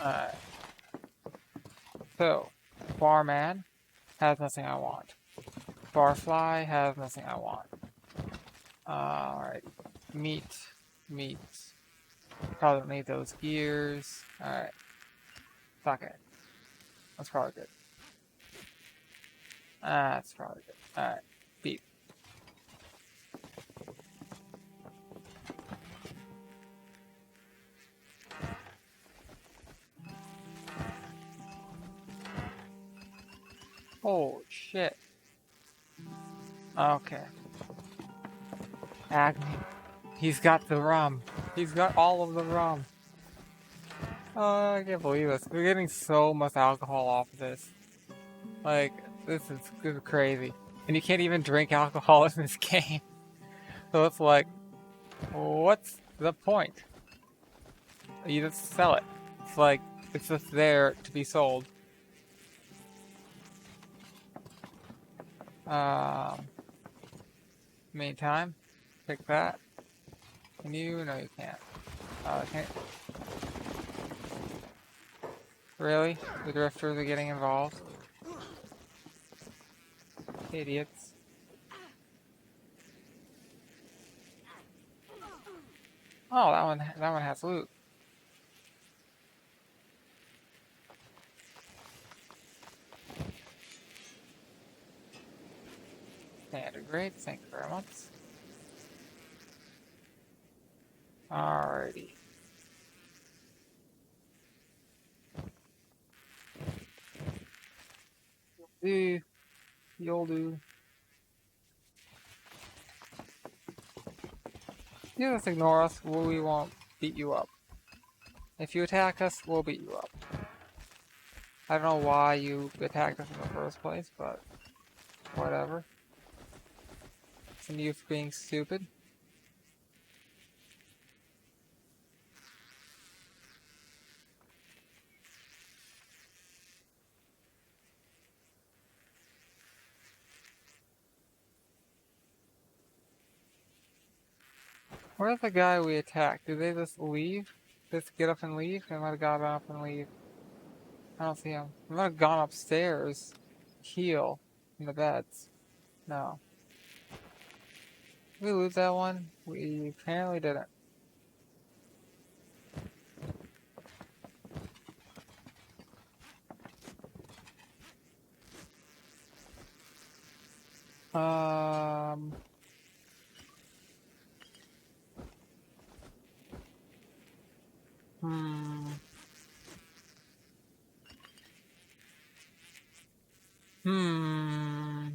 S1: Alright. So, Barman has nothing I want. Barfly has nothing I want. Alright. Meat. Probably don't need those gears. Alright. Fuck it. That's probably good. That's probably good. Alright. Beef. Oh, shit. Okay. Agni. He's got the rum. He's got all of the rum. Oh, I can't believe this. We're getting so much alcohol off of this. Like, this is crazy. And you can't even drink alcohol in this game. So it's like, what's the point? You just sell it. It's like, it's just there to be sold. Meantime, pick that. Can you? No, you can't. Can't. Really? The drifters are getting involved? Idiots. Oh, that one has loot. Standard grade, thank you very much. Alrighty. You'll do. You just ignore us, we won't beat you up. If you attack us, we'll beat you up. I don't know why you attacked us in the first place, but whatever. Some you for being stupid. Where's the guy we attacked? Did they just leave? Just get up and leave? They might have got up and leave. I don't see him. They might have gone upstairs. Heal. In the beds. No. Did we lose that one? We apparently didn't. Um... Hmm... Hmm...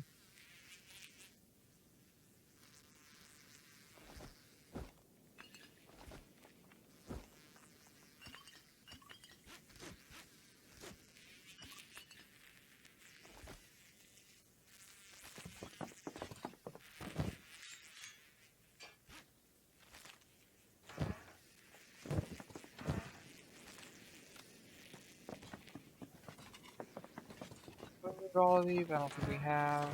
S1: All of these? I don't think we have.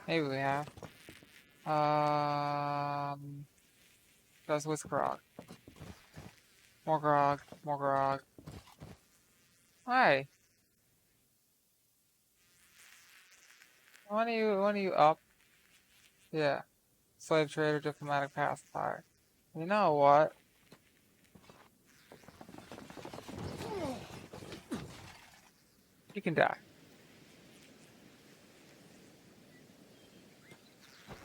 S1: Maybe we have. That's with grog. More grog. More grog. Hi. When are you up? Yeah. Slave trader, diplomatic pacifier. You know what? You can die.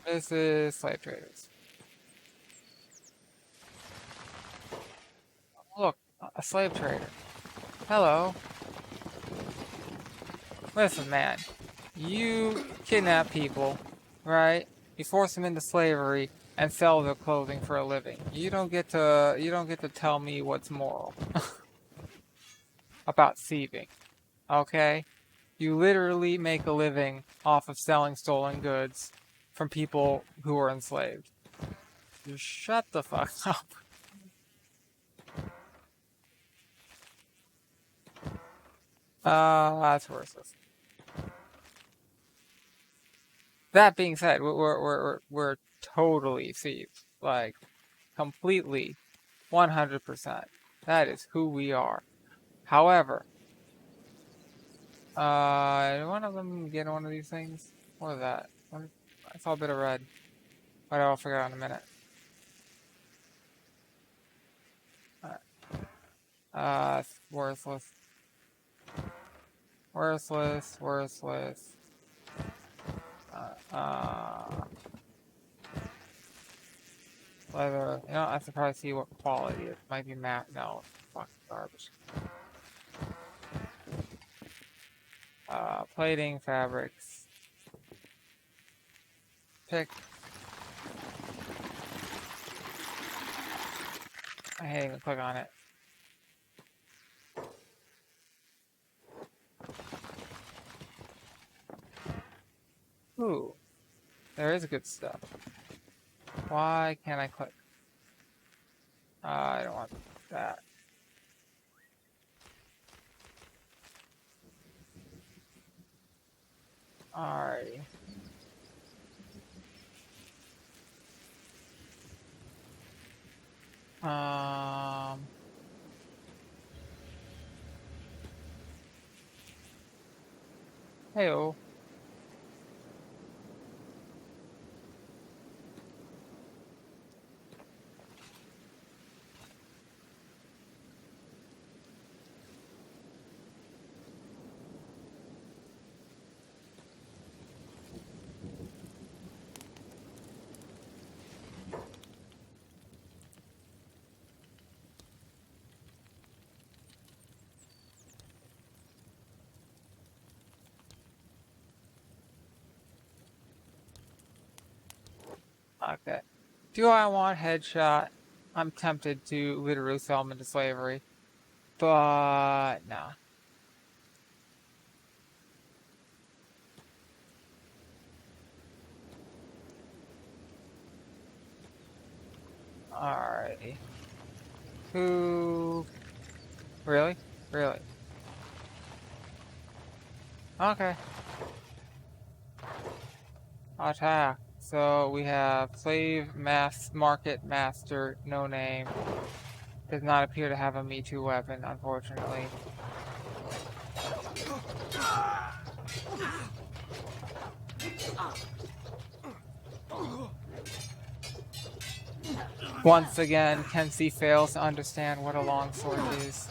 S1: This is slave traders. Look, a slave trader. Hello. Listen, man. You kidnap people, right? You force them into slavery and sell their clothing for a living. You don't get to tell me what's moral about thieving. Okay? You literally make a living off of selling stolen goods from people who are enslaved. You shut the fuck up. That's worthless. That being said, we're totally thieves. Like, completely, 100%. That is who we are. However, did one of them get one of these things? What is that? I saw a bit of red. But I'll figure it out in a minute. It's worthless. Worthless, worthless. Leather. You know, I should probably see what quality it might be matte. No, fucking garbage. Plating, fabrics. Pick. I can't even click on it. Ooh, there is good stuff. Why can't I click? I don't want that. Alrighty. Heyo. Okay. Do I want headshot? I'm tempted to literally sell him into slavery. But, no. Alrighty. Who... Really? Really? Okay. Attack. So we have slave, market master, no name. Does not appear to have a Me Too weapon, unfortunately. Once again, Kenshi fails to understand what a longsword is.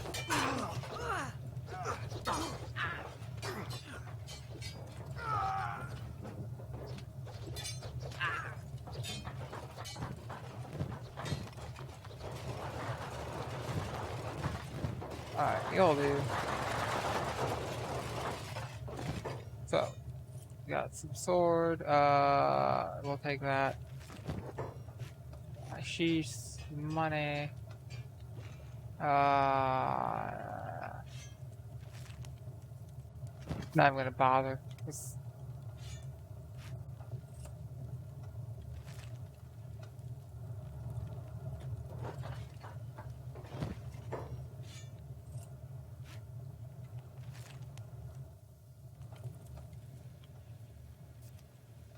S1: Alright, you'll do. So, got some sword, we'll take that. Sheesh, money. Not even gonna bother.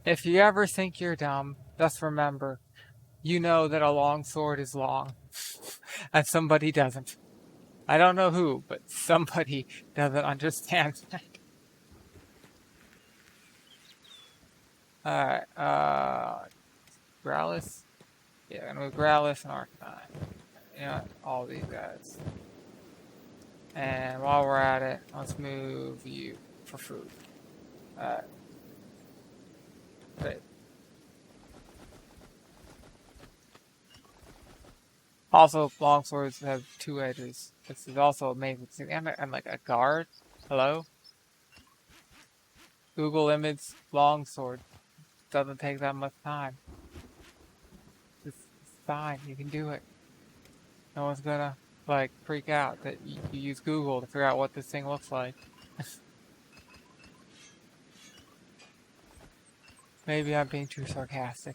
S1: If you ever think you're dumb, just remember, you know that a long sword is long, and somebody doesn't. I don't know who, but somebody doesn't understand that. Alright, Growlithe? Yeah, and with Growlithe and Arcanine. You know, all these guys. And while we're at it, let's move you for food. Great. Also, longswords have two edges. This is also amazing. And like a guard. Hello? Google image longsword. Doesn't take that much time. It's fine. You can do it. No one's gonna like freak out that you use Google to figure out what this thing looks like. Maybe I'm being too sarcastic.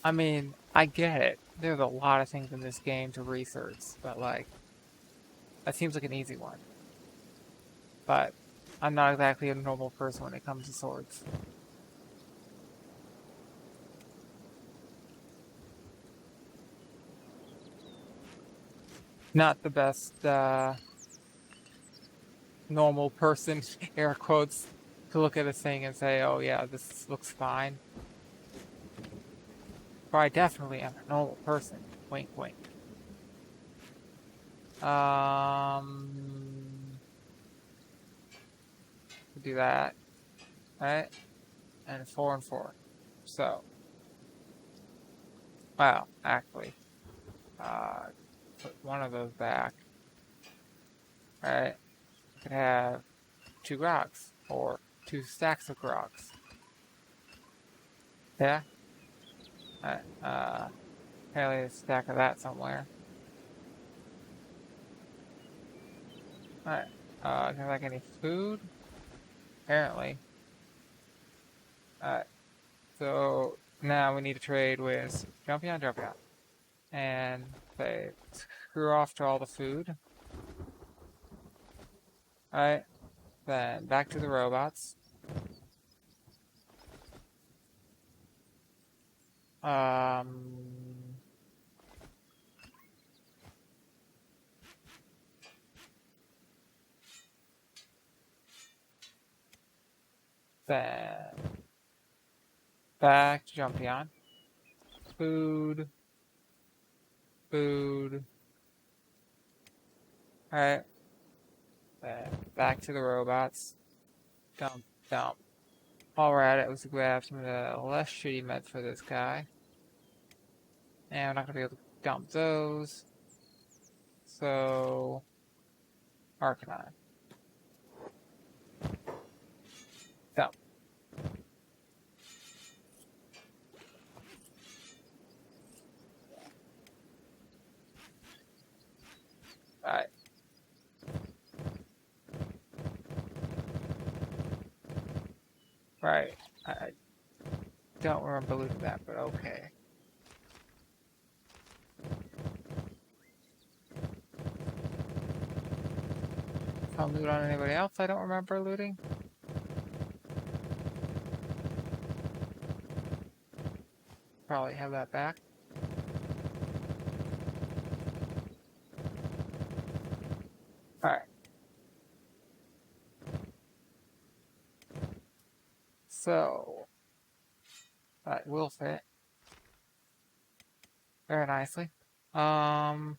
S1: I mean, I get it. There's a lot of things in this game to research, but like, that seems like an easy one. But I'm not exactly a normal person when it comes to swords. Not the best normal person, air quotes, to look at a thing and say, oh yeah, this looks fine. But I definitely am a normal person. Wink, wink. Do that. Right? And 4 and 4. So. Well, actually. Put one of those back. Right? You could have 2 rocks. Or 2 stacks of rocks. Yeah? Alright, apparently a stack of that somewhere. Alright, Can I like any food? Apparently. Alright, so now we need to trade with Jumpion. And say, screw off to all the food. Alright, then back to the robots. Then back to Jumpion. Food. Food. Alright. Then back to the robots. Dump, dump. While we're at it, let's grab some of the less shitty meds for this guy. And we're not gonna be able to dump those. So Arcanine. Dump. Alright. Right. I don't remember looting that, but okay. If I'll loot on anybody else I don't remember looting. Probably have that back. Alright. So that will fit very nicely. Don't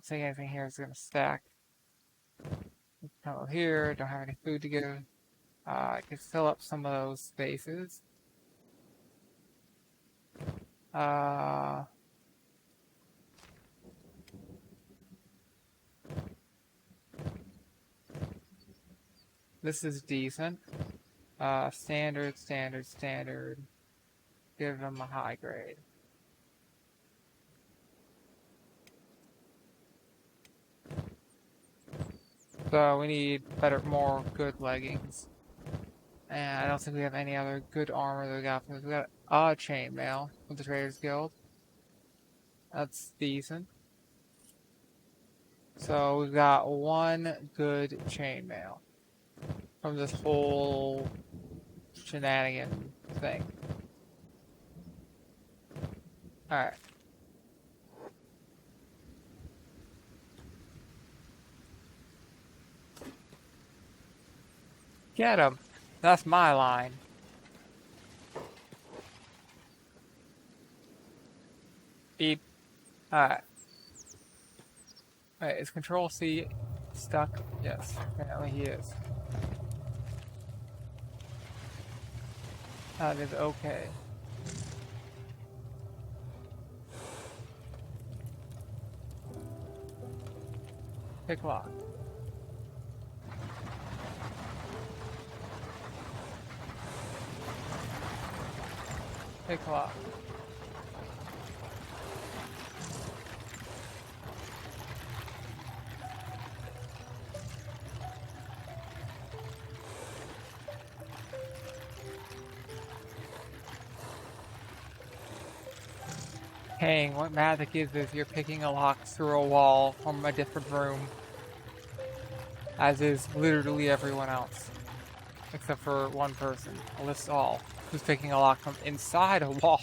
S1: think anything here is gonna stack. Come over here, don't have any food to give. I could fill up some of those spaces. This is decent. Standard. Give them a high grade. So we need more good leggings. And I don't think we have any other good armor that we got from this. We got a chainmail from the Traders Guild. That's decent. So we've got one good chainmail from this whole shenanigan thing. Alright. Get him! That's my line. Beep. Alright. Wait, is Control C stuck? Yes, apparently he is. That is okay. Pick lock. Pick lock. Dang, what magic is this? You're picking a lock through a wall from a different room. As is literally everyone else. Except for one person. Well, it's all. Who's picking a lock from inside a wall.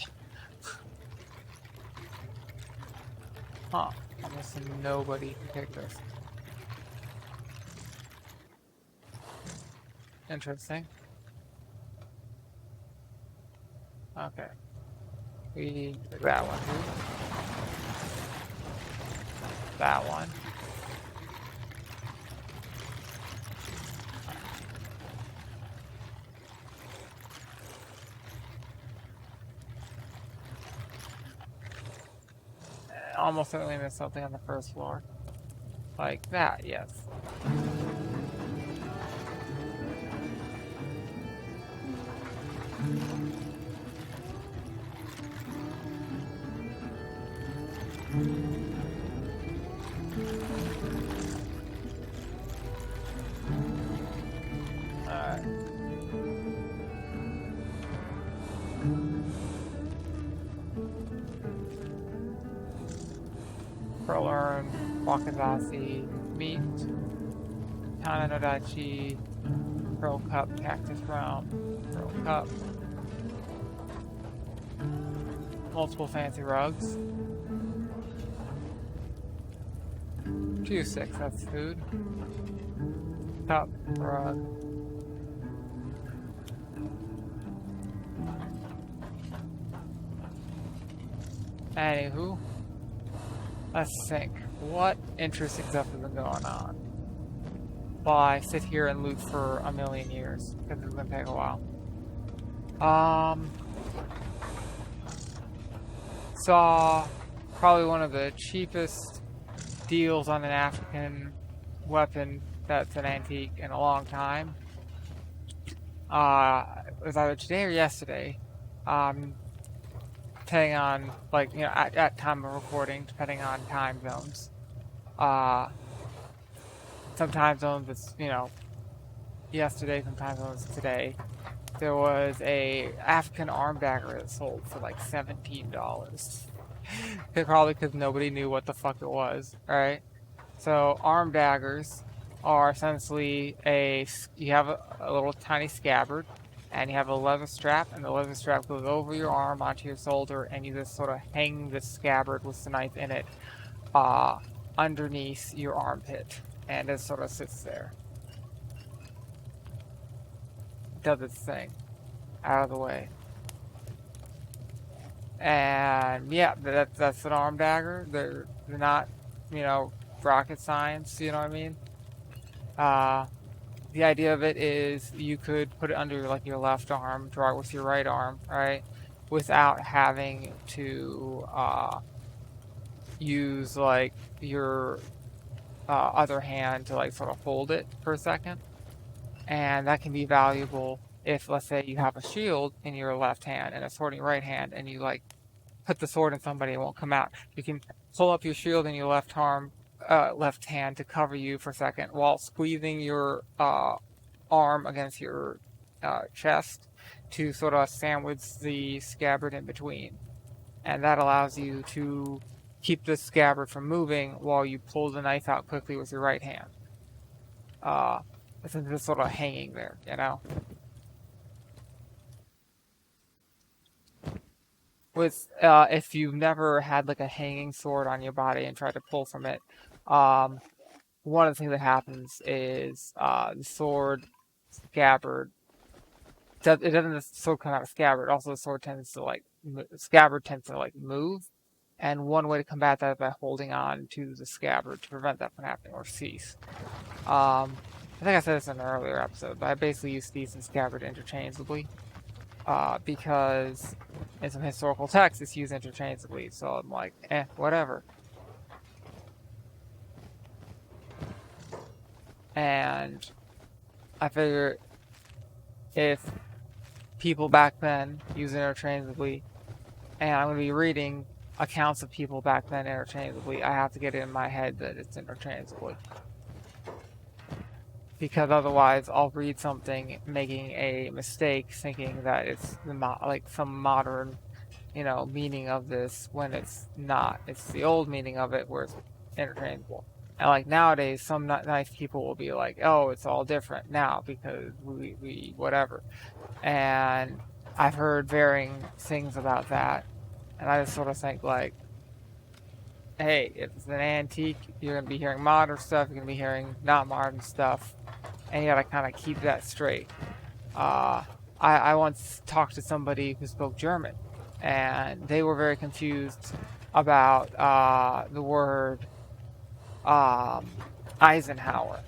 S1: Huh. Almost nobody can pick this. Interesting. Okay. We took that one. That one. Almost certainly missed something on the first floor. Like that, yes. Pearl Urn, Wakazashi, Meat, Tananodachi, Pearl Cup, Cactus Realm, Pearl Cup, multiple fancy rugs. 2-6, that's food. Cup, rug. Anywho, let's think. What interesting stuff has been going on while I sit here and loot for a million years, because it's gonna take a while. Saw probably one of the cheapest deals on an African weapon that's an antique in a long time. It was either today or yesterday. Depending on, like, you know, at time of recording, depending on time zones. Some time zones it's, you know, yesterday, some time zones today. There was a African arm dagger that sold for like $17. Probably because nobody knew what the fuck it was, right? So arm daggers are essentially you have a little tiny scabbard, and you have a leather strap, and the leather strap goes over your arm onto your shoulder, and you just sort of hang the scabbard with the knife in it underneath your armpit, and it sort of sits there. Does its thing out of the way. And yeah, that's an arm dagger. They're not, you know, rocket science, you know what I mean? The idea of it is you could put it under like your left arm, draw it with your right arm, right? Without having to use like your other hand to like sort of hold it for a second. And that can be valuable if, let's say, you have a shield in your left hand and a sword in your right hand, and you like put the sword in somebody, it won't come out. You can pull up your shield in your left hand to cover you for a second while squeezing your arm against your chest to sort of sandwich the scabbard in between. And that allows you to keep the scabbard from moving while you pull the knife out quickly with your right hand. It's just sort of hanging there, you know? If you've never had like a hanging sword on your body and tried to pull from it, one of the things that happens is the sword scabbard. It doesn't just sword come out of scabbard. Also, the sword tends to scabbard tends to like move, and one way to combat that is by holding on to the scabbard to prevent that from happening or cease. I think I said this in an earlier episode, but I basically use cease and scabbard interchangeably. Because in some historical texts it's used interchangeably, so I'm like, whatever. And I figure if people back then use interchangeably, and I'm going to be reading accounts of people back then interchangeably, I have to get it in my head that it's interchangeably. Because otherwise I'll read something making a mistake thinking that it's like some modern, you know, meaning of this when it's not. It's the old meaning of it where it's interchangeable. And like nowadays some nice people will be like, oh, it's all different now because we whatever. And I've heard varying things about that, and I just sort of think like, hey, if it's an antique, you're going to be hearing modern stuff, you're going to be hearing not modern stuff, and you got to kind of keep that straight. I once talked to somebody who spoke German, and they were very confused about the word Eisenhower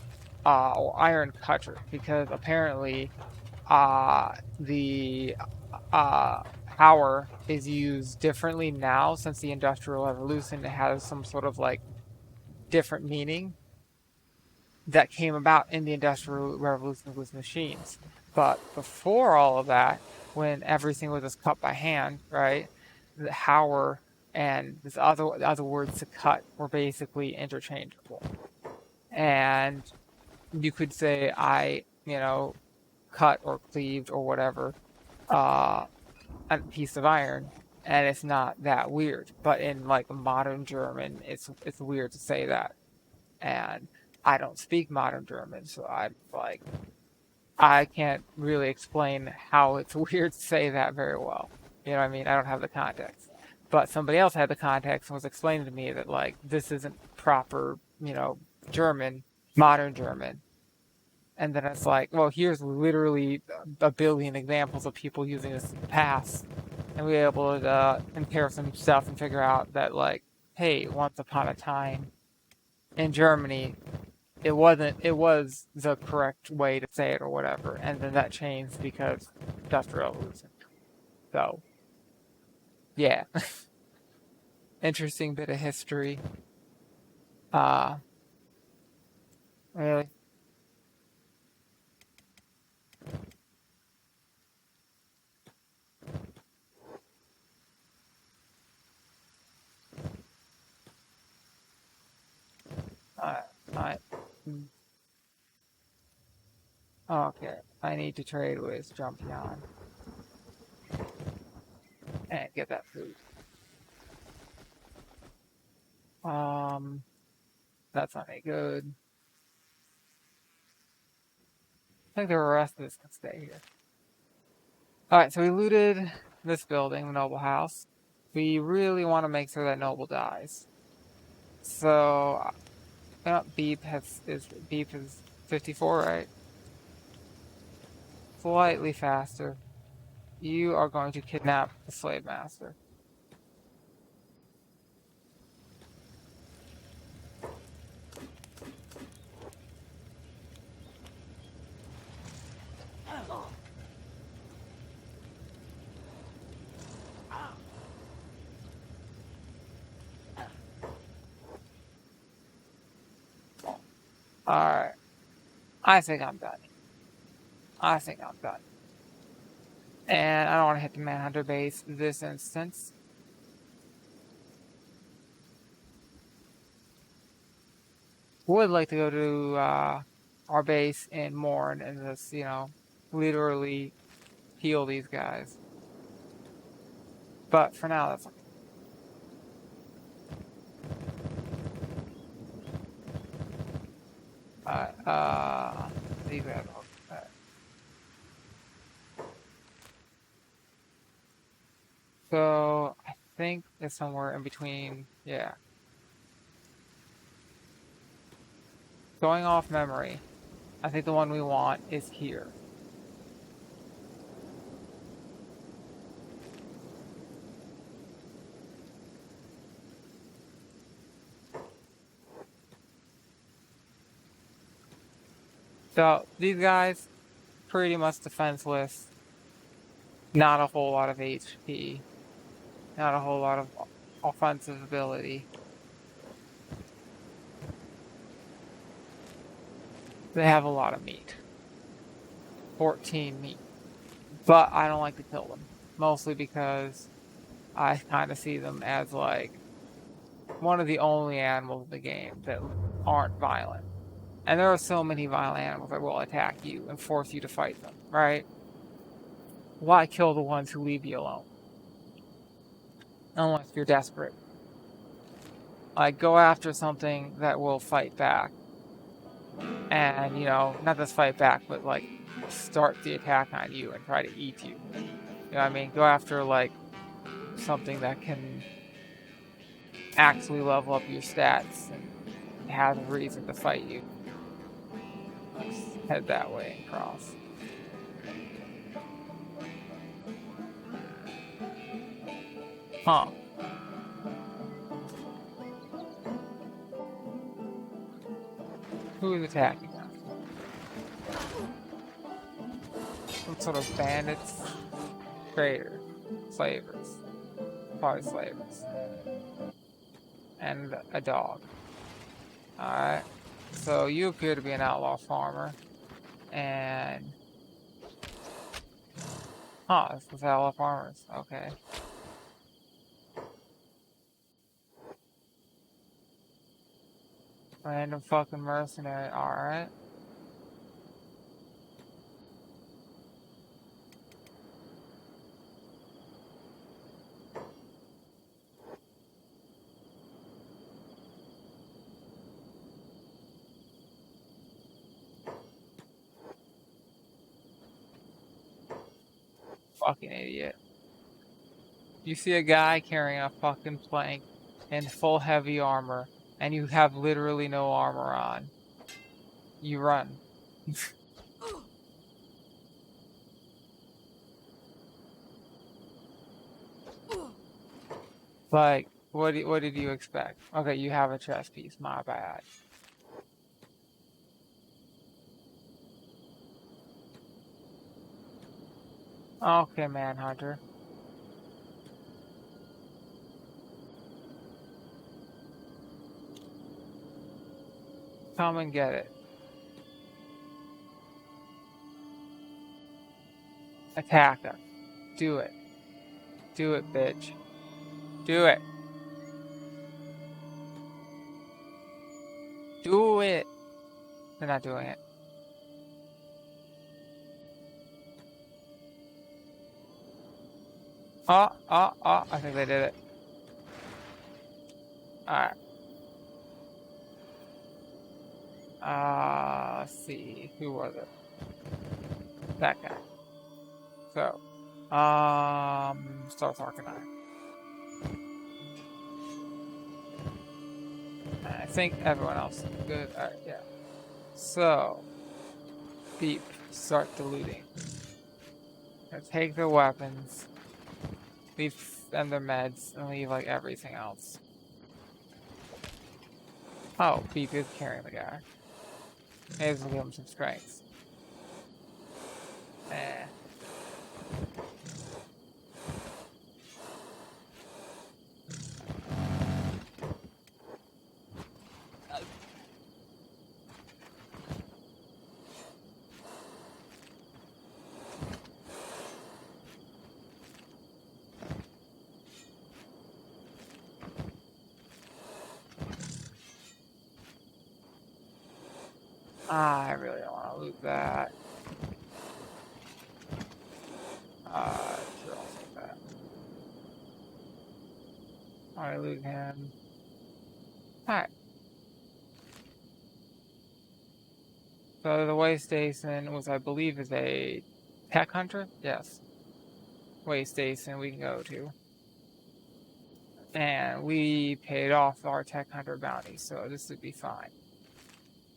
S1: or iron cutter, because apparently the power is used differently now since the Industrial Revolution. It has some sort of like different meaning that came about in the Industrial Revolution with machines. But before all of that, when everything was just cut by hand, right, the Hauer and this other words to cut were basically interchangeable. And you could say I, you know, cut or cleaved or whatever a piece of iron, and it's not that weird. But in like modern German, it's weird to say that, and I don't speak modern German, so I'm like I can't really explain how it's weird to say that very well. You know what I mean? I don't have the context. But somebody else had the context and was explaining to me that like this isn't proper, German, modern German. And then it's like, well, here's literally a billion examples of people using this in the past. And we were able to compare some stuff and figure out that like, hey, once upon a time in Germany, it was the correct way to say it or whatever, and then that changed because industrial revolution. So yeah. Interesting bit of history. uh really. uh, I, okay, I need to trade with Jumpion and get that food. um that's not any good. I think the rest of this can stay here. All right, so we looted this building, the noble house. We really want to make sure that noble dies. So beep is 54, right? Slightly faster. You are going to kidnap the slave master. Alright. I think I'm done. I think I'm done. And I don't want to hit the manhunter base this instance. Would like to go to our base in Morn and just, literally heal these guys. But for now, that's okay. These guys. So I think it's somewhere in between. Yeah. Going off memory, I think the one we want is here. So these guys, pretty much defenseless. Not a whole lot of HP. Not a whole lot of offensive ability. They have a lot of meat. 14 meat. But I don't like to kill them. Mostly because I kind of see them as like one of the only animals in the game that aren't violent. And there are so many violent animals that will attack you and force you to fight them, right? Why kill the ones who leave you alone? Unless you're desperate. Like, go after something that will fight back. And, not just fight back, but, like, start the attack on you and try to eat you. You know what I mean? Go after, like, something that can actually level up your stats and have a reason to fight you. Let's head that way and cross. Huh. Who is attacking us? Some sort of bandits? Traders. Slavers. Probably slavers. And a dog. Alright. So you appear to be an outlaw farmer. And... Huh, this is outlaw farmers. Okay. Random fucking mercenary. Alright. fucking idiot. You see a guy carrying a fucking plank in full heavy armor, and you have literally no armor on. You run. Like, what did you expect? Okay, you have a chess piece, my bad. Okay, Manhunter. Come and get it. Attack him. Do it. Do it, bitch. Do it. Do it. They're not doing it. Oh, oh, oh. I think they did it. Alright. Let's see. Who was it? That guy. So, Star Arcanine. I think everyone else is good. Alright, yeah. So, Beep, start deleting. Now take their weapons, leave them their meds, and leave like everything else. Oh, Beep is carrying the guy. Maybe this will give him some strength. Eh. I really don't want to loot that. Sure, I'll take that. Alright, loot him. Alright. So the way station, which I believe is a tech hunter? Yes. Way station we can go to. And we paid off our tech hunter bounty, so this would be fine.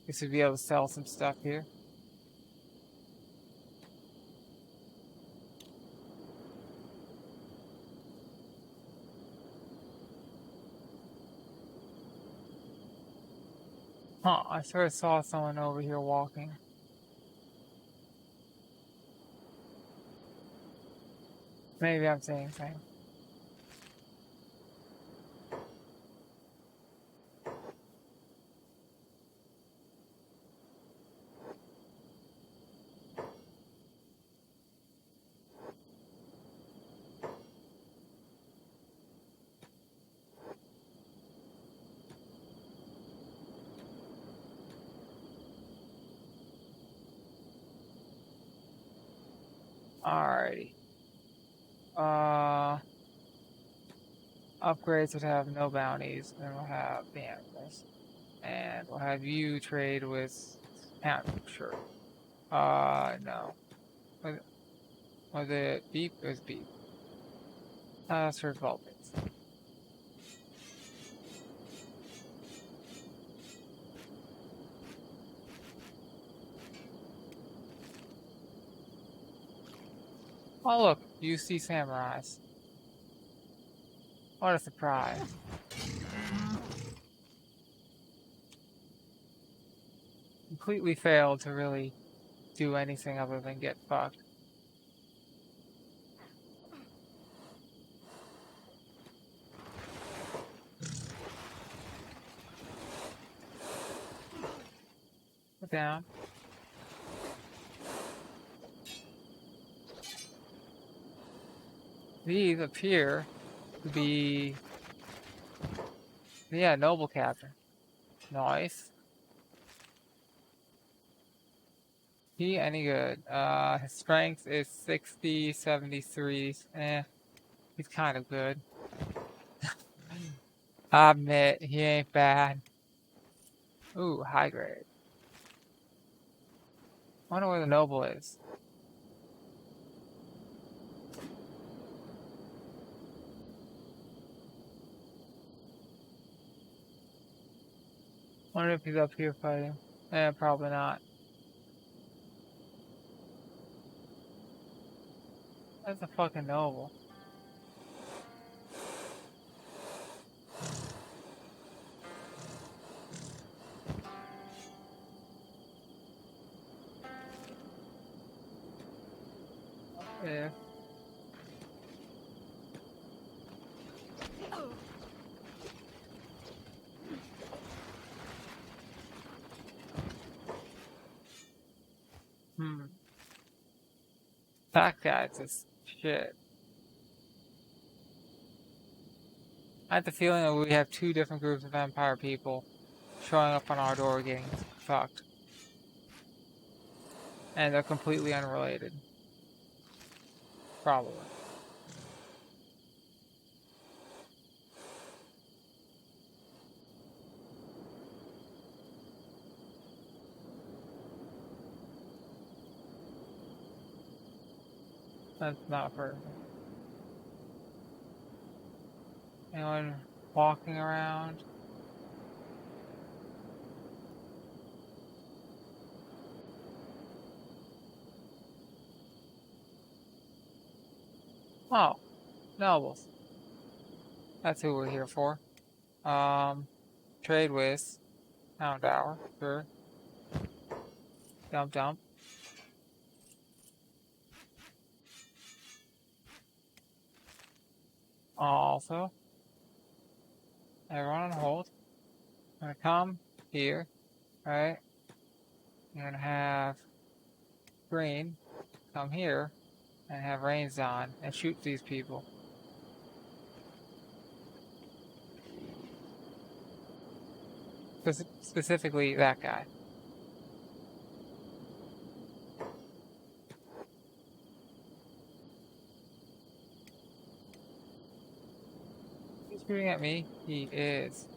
S1: We should be able to sell some stuff here. Huh, I sort of saw someone over here walking. Maybe I'm saying something. Alrighty. Upgrades would have no bounties, and we'll have the animals. And we'll have you trade with Panther, sure. No. Was it Beep? It was Beep. Sir Vulpix. Oh look, you see samurais. What a surprise. Completely failed to really do anything other than get fucked. Put down. These appear to be... Yeah, noble captain. Nice. He any good? His strength is 60, 73. He's kind of good. I admit, he ain't bad. Ooh, high grade. Wonder where the noble is. Wonder if he's up here fighting. Probably not. That's a fucking noble. Yeah. That guy's just shit. I have the feeling that we have two different groups of Empire people showing up on our door getting fucked. And they're completely unrelated. Probably. That's not perfect. Anyone walking around? Oh, nobles. That's who we're here for. Trade with Hound Hour, sure. Dump dump. Also, everyone on hold. I'm gonna come here, right? I'm gonna have Green come here and have reins on and shoot these people. Specifically that guy. He's shooting at me. He is.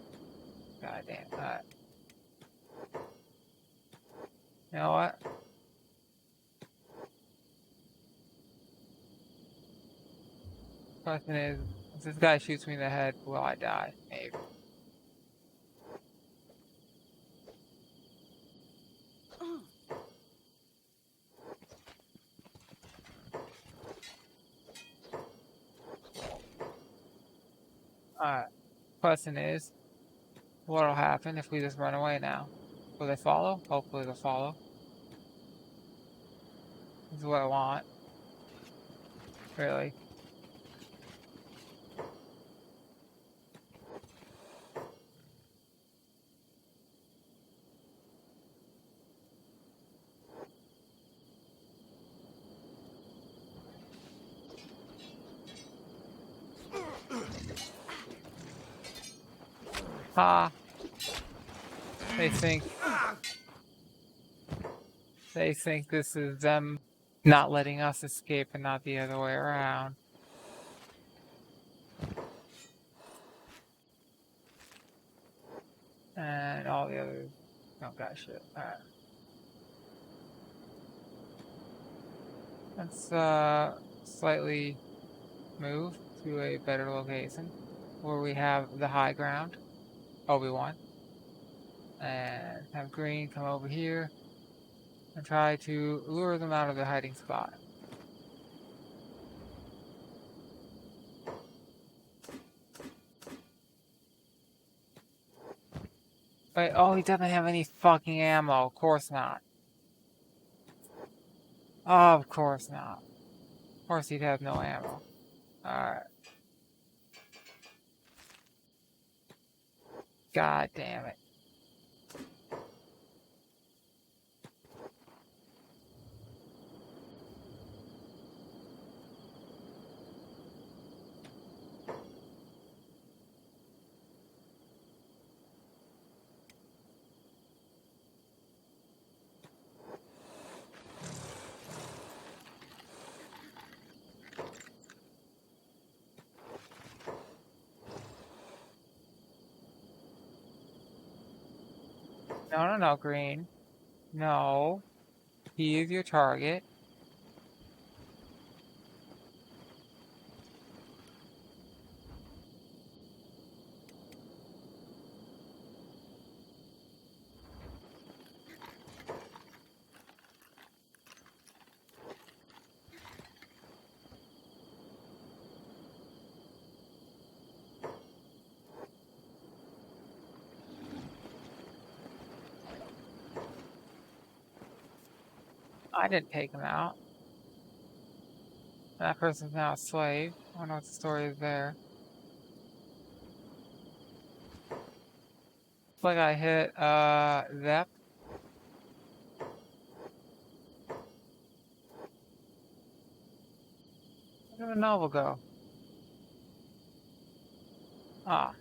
S1: God damn. Alright. You know what? Question is, if this guy shoots me in the head, will I die? Maybe. Alright. Question is, what'll happen if we just run away now? Will they follow? Hopefully they'll follow. This is what I want. Really. Ha! They think this is them not letting us escape and not the other way around. And all the others don't got shit. Alright. Let's slightly move to a better location where we have the high ground. Obi-Wan. And have Green come over here and try to lure them out of their hiding spot. Wait, oh, he doesn't have any fucking ammo. Of course not. Oh, of course not. Of course he'd have no ammo. Alright. God damn it. No, Green. No. He is your target. I didn't take him out. That person's now a slave. I don't know what the story is there. Looks like I hit, Zep. Where did the novel go? Ah.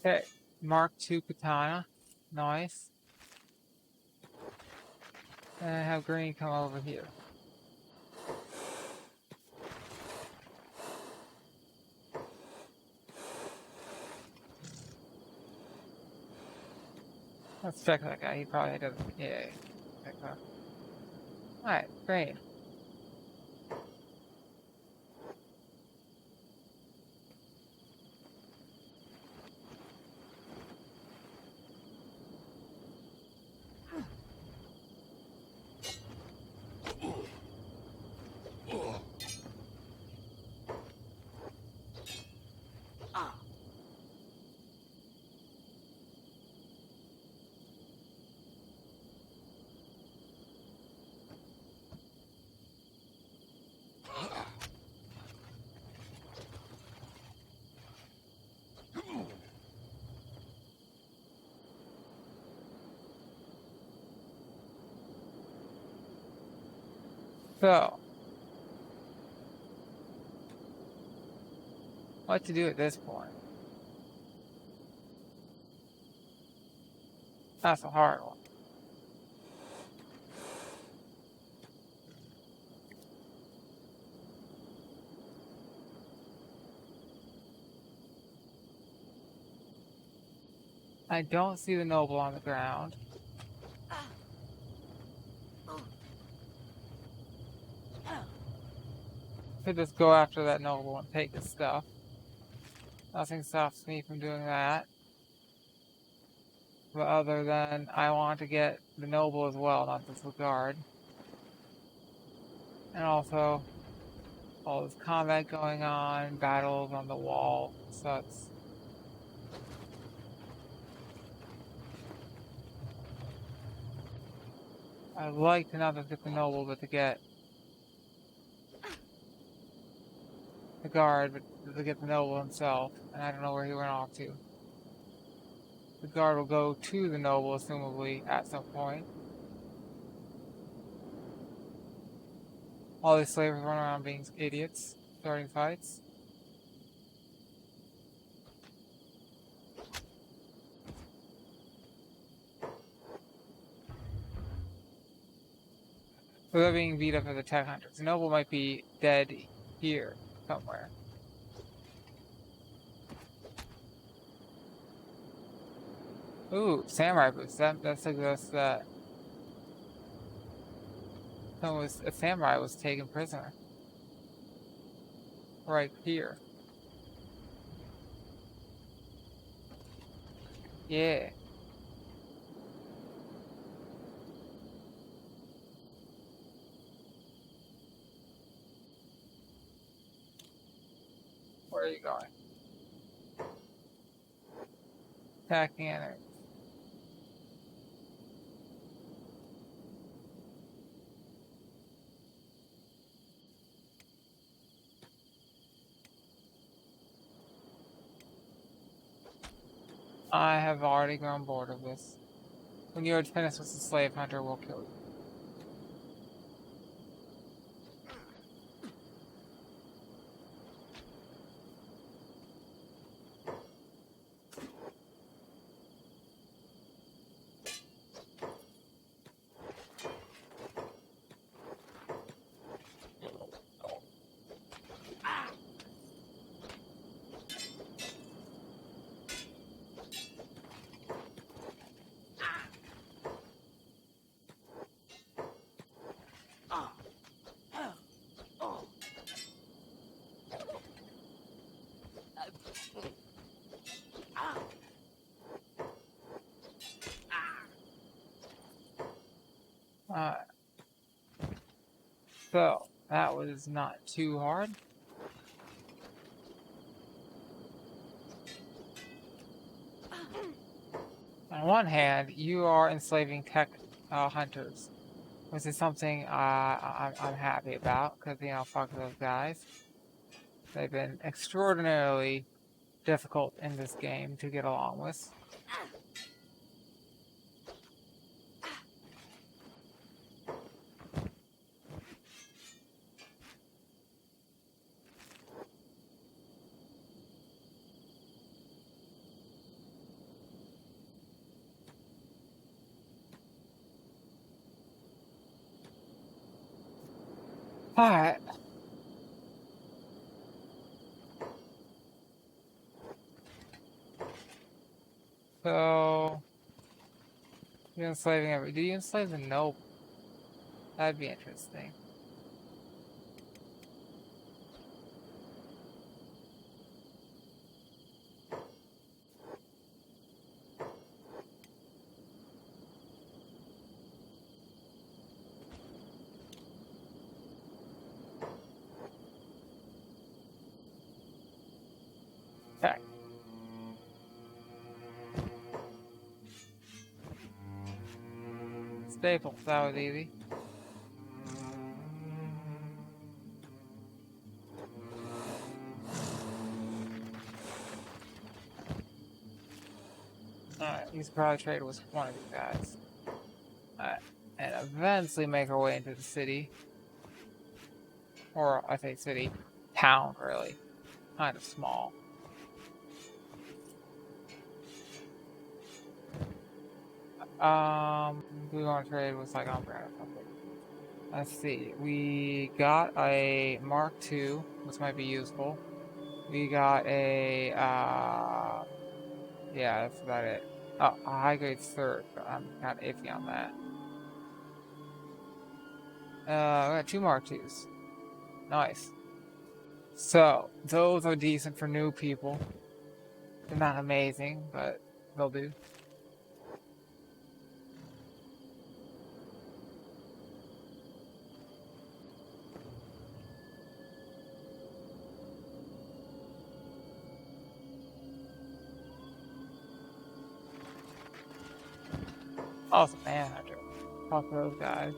S1: Okay. Mark II katana. Nice. And I have Green come over here. Let's check that guy. He probably doesn't. Yeah. Alright, Green. So, what to do at this point? That's a hard one. I don't see the noble on the ground. Could just go after that noble and take his stuff. Nothing stops me from doing that. But other than I want to get the noble as well, not just the guard. And also, all this combat going on, battles on the wall, such. I'd like to not just get the noble, but to get the guard, but to get the noble himself. And I don't know where he went off to. The guard will go to the noble, assumably, at some point. All these slavers run around being idiots, starting fights. So they're being beat up as the tech hunters. The noble might be dead here, somewhere. Ooh, samurai boots. That suggests that a samurai was taken prisoner. Right here. Yeah. Where are you going? Attacking enemy. I have already grown bored of this. When you're finished with the slave hunter, we'll kill you. So, that was not too hard. On one hand, you are enslaving tech hunters, which is something I'm happy about, because, you know, fuck those guys. They've been extraordinarily difficult in this game to get along with. Alright. So, you're enslaving do you enslave the noble? That'd be interesting. Okay. Staples, that was easy. Alright, you should probably trade with one of these guys. Alright, and eventually make our way into the city. Or, I say city. Town, really. Kind of small. Do we want to trade with like Umbrella or something? Let's see. We got a Mark II, which might be useful. We got a, yeah, that's about it. Oh, a high grade third, but I'm kind of iffy on that. We got 2 Mark IIs. Nice. So, those are decent for new people. They're not amazing, but they'll do. Awesome manager. Talk to those guys.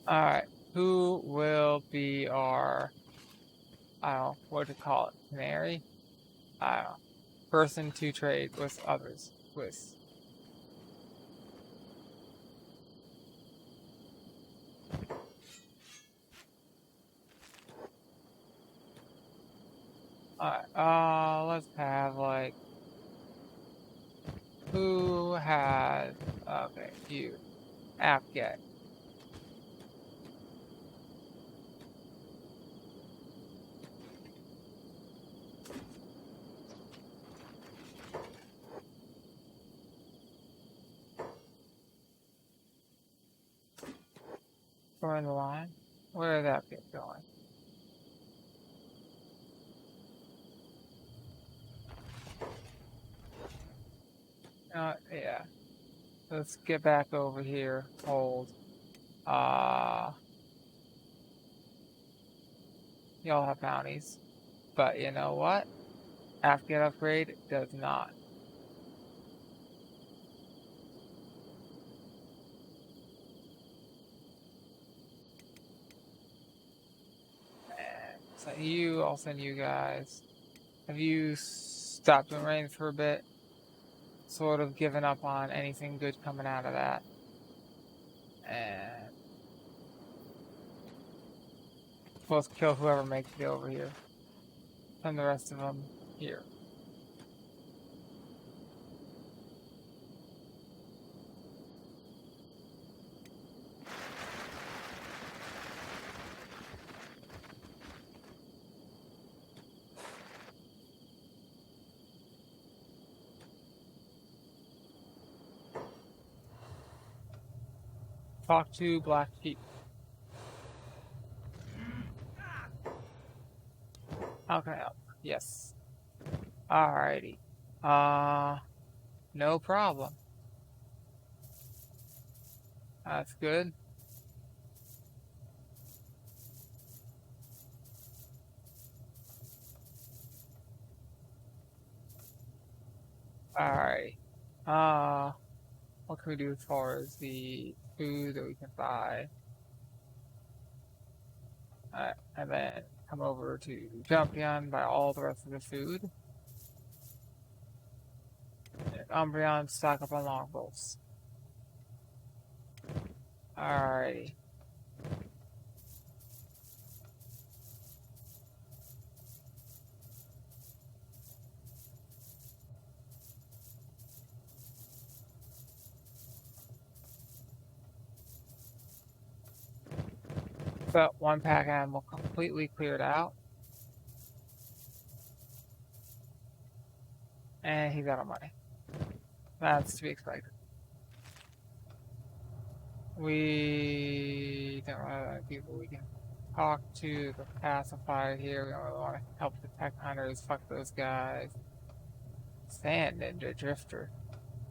S1: Alright, who will be our, I don't know, what to call it, canary? I don't know, person to trade with others with. Alright, let's have like, who has, okay, you, Apget. Join the line. Where did that get going? Yeah. Let's get back over here. Hold. Y'all have bounties. But you know what? Afghan upgrade does not. So I'll send you guys. Have you stopped doing rain for a bit? Sort of given up on anything good coming out of that. And let's kill whoever makes it over here. Send the rest of them here. Talk to Black Sheep. How can I help? Yes. Alrighty. No problem. That's good. Alright. What can we do as far as the food that we can buy? And then come over to Jumpion, buy all the rest of the food. And Umbreon, stock up on longbolts. Alrighty. So, one pack animal completely cleared out. And he's out of money. That's to be expected. We don't really have any people we can talk to. The pacifier here. We don't really want to help the tech hunters. Fuck those guys. Sand Ninja Drifter.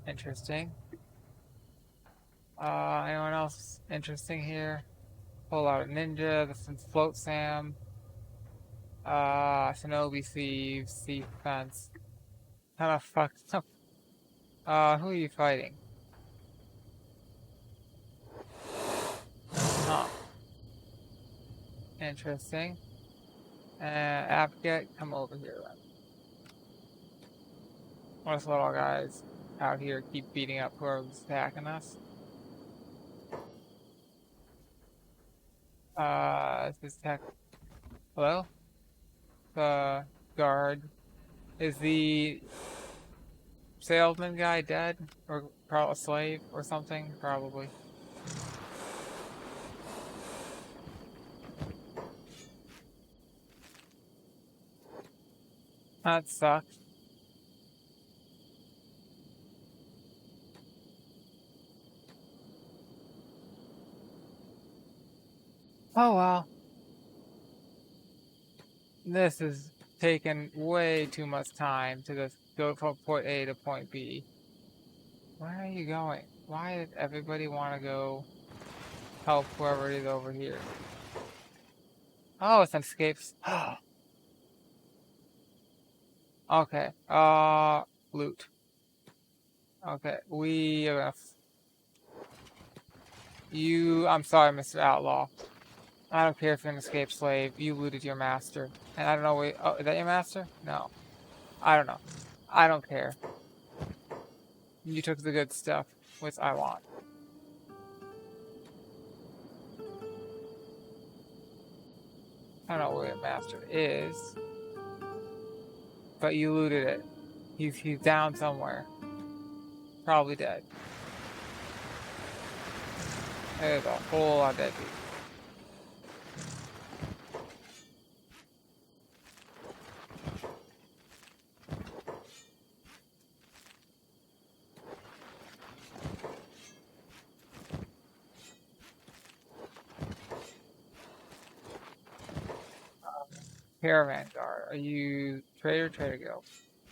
S1: Interesting. Anyone else interesting here? Pull out a ninja. This one's Float Sam. Shinobi Thieves. Thief Fence. Kinda fucked up. Who are you fighting? Huh. Interesting. Abget, come over here then. Us little guys out here keep beating up whoever's attacking us. This tech. Hello? The guard. Is the salesman guy dead? Or probably a slave or something? Probably. That sucks. Oh well. This is taking way too much time to just go from point A to point B. Where are you going? Why did everybody want to go help whoever it is over here? Oh, it's an escapes. Okay. Loot. Okay, we are gonna. I'm sorry, Mr. Outlaw. I don't care if you're an escaped slave. You looted your master. And I don't know, oh, is that your master? No. I don't know. I don't care. You took the good stuff, which I want. I don't know where your master is. But you looted it. He's down somewhere. Probably dead. There's a whole lot of dead people. Caravan guard. Are you Trader Guild?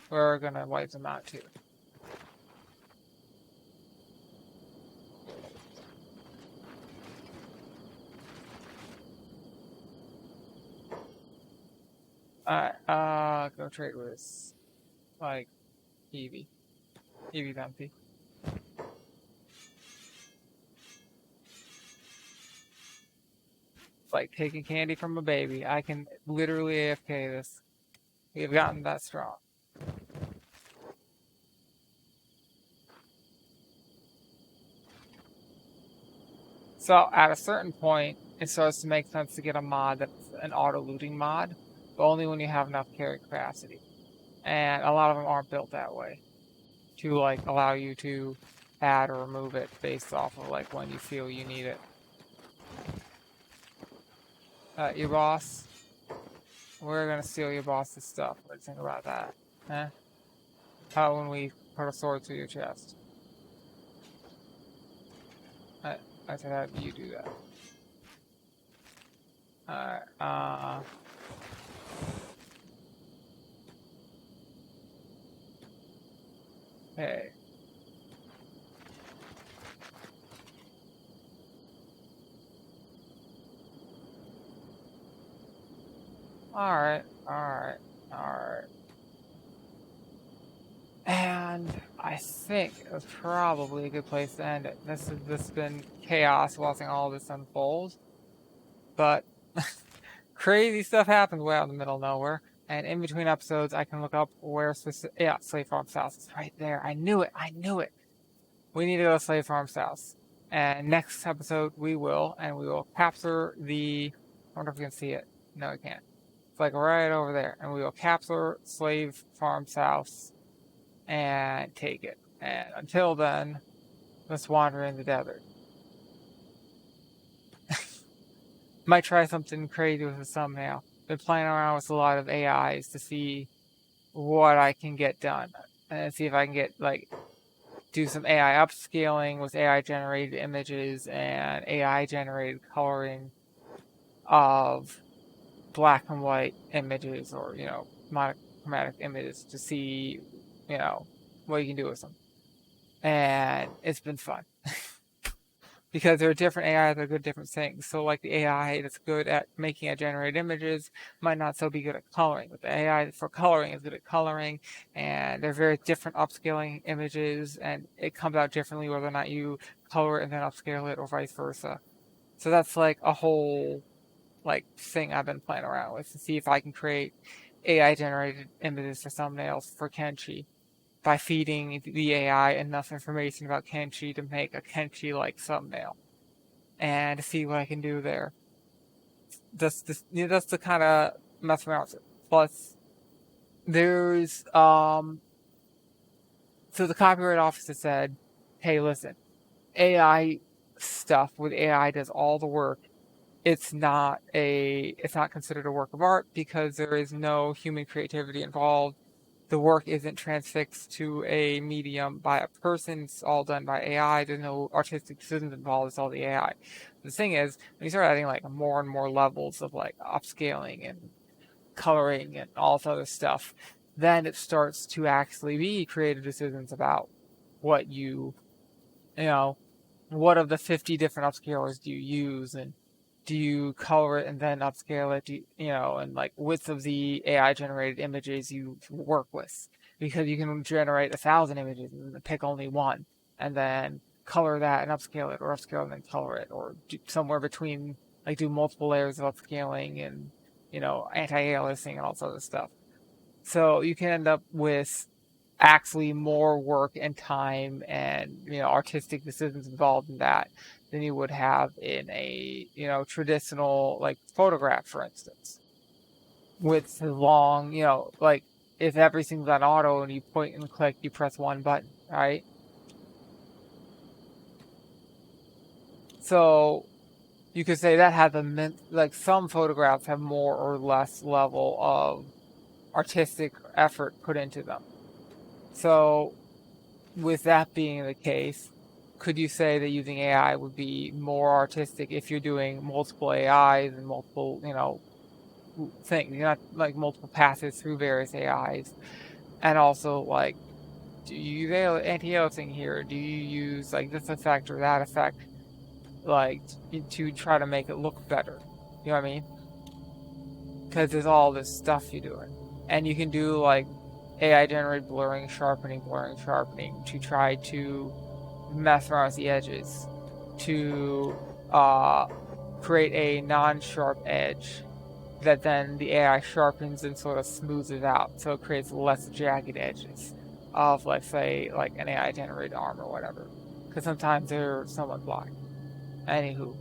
S1: We're gonna wipe them out too. Alright, go trade with, like, Eevee. Eevee's empty. Like taking candy from a baby. I can literally AFK this. We've gotten that strong. So at a certain point, it starts to make sense to get a mod that's an auto-looting mod, but only when you have enough carry capacity. And a lot of them aren't built that way. To like allow you to add or remove it based off of like when you feel you need it. Your boss. We're gonna steal your boss's stuff. What do you think about that? Eh? How when we put a sword through your chest? I said have you do that. Alright, hey. Alright. And I think it was probably a good place to end it. This has been chaos watching all this unfold. But crazy stuff happens way out in the middle of nowhere. And in between episodes, I can look up where specific. Yeah, Slave Farm's house is right there. I knew it. We need to go to Slave Farm's house. And next episode, we will capture the. I wonder if we can see it. No, we can't. It's like right over there. And we will capture Slave Farm's house and take it. And until then, let's wander in the desert. Might try something crazy with the thumbnail. Been playing around with a lot of AIs to see what I can get done. And see if I can get, like, do some AI upscaling with AI generated images and AI generated coloring of black and white images or, monochromatic images to see, what you can do with them. And it's been fun. Because there are different AI that are good at different things. So like the AI that's good at making and generated images might not so be good at coloring. But the AI for coloring is good at coloring, and they're very different upscaling images, and it comes out differently whether or not you color it and then upscale it or vice versa. So that's like a whole thing I've been playing around with to see if I can create AI generated images for thumbnails for kenshi by feeding the AI enough information about kenshi to make a kenshi-like thumbnail, and to see what I can do there. That's the kind of mess around with it. Plus, there's so the copyright office has said, "Hey, listen, AI stuff with AI does all the work. It's not considered a work of art because there is no human creativity involved. The work isn't transfixed to a medium by a person. It's all done by AI. There's no artistic decisions involved. It's all the AI." The thing is, when you start adding more and more levels of upscaling and coloring and all this other stuff, then it starts to actually be creative decisions about what what of the 50 different upscalers do you use, and do you color it and then upscale it? And width of the AI generated images you work with, because you can generate 1,000 images and pick only one, and then color that and upscale it, or upscale and then color it, or do somewhere between, do multiple layers of upscaling and anti-aliasing and all this other stuff. So you can end up with actually more work and time and artistic decisions involved in that than you would have in a traditional photograph, for instance, with the long if everything's on auto and you point and click, you press one button, right? So you could say that has some photographs have more or less level of artistic effort put into them. So, with that being the case, could you say that using AI would be more artistic if you're doing multiple AIs and multiple, things? You're not multiple passes through various AIs, and also do you use anti-aliasing here? Do you use this effect or that effect, to try to make it look better? You know what I mean? Because there's all this stuff you're doing, and you can do AI generated blurring, sharpening, to try to mess around with the edges, to create a non-sharp edge that then the AI sharpens and sort of smooths it out, so it creates less jagged edges of, say, an AI generated arm or whatever, because sometimes they're somewhat blind. Anywho,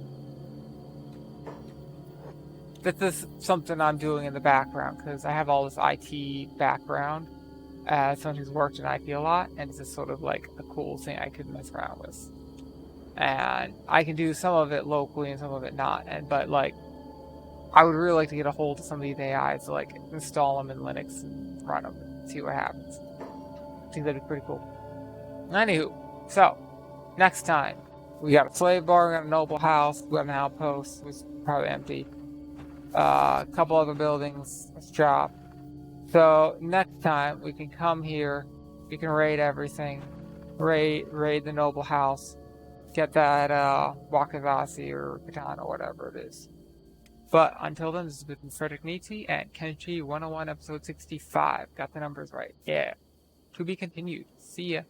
S1: this is something I'm doing in the background because I have all this IT background as someone who's worked in IT a lot, and it's just sort of a cool thing I could mess around with. And I can do some of it locally and some of it not. But I would really like to get a hold of some of these AIs to install them in Linux and run them and see what happens. I think that'd be pretty cool. Anywho, so next time We got a slave bar, we got a noble house, we got an outpost, which is probably empty. A couple other buildings, a shop. So next time we can come here, we can raid everything, raid the noble house, get that Wakazasi or katana, whatever it is. But until then, this has been Frederick Nietzsche and Kenshi 101 episode 65. Got the numbers right. Yeah. To be continued. See ya.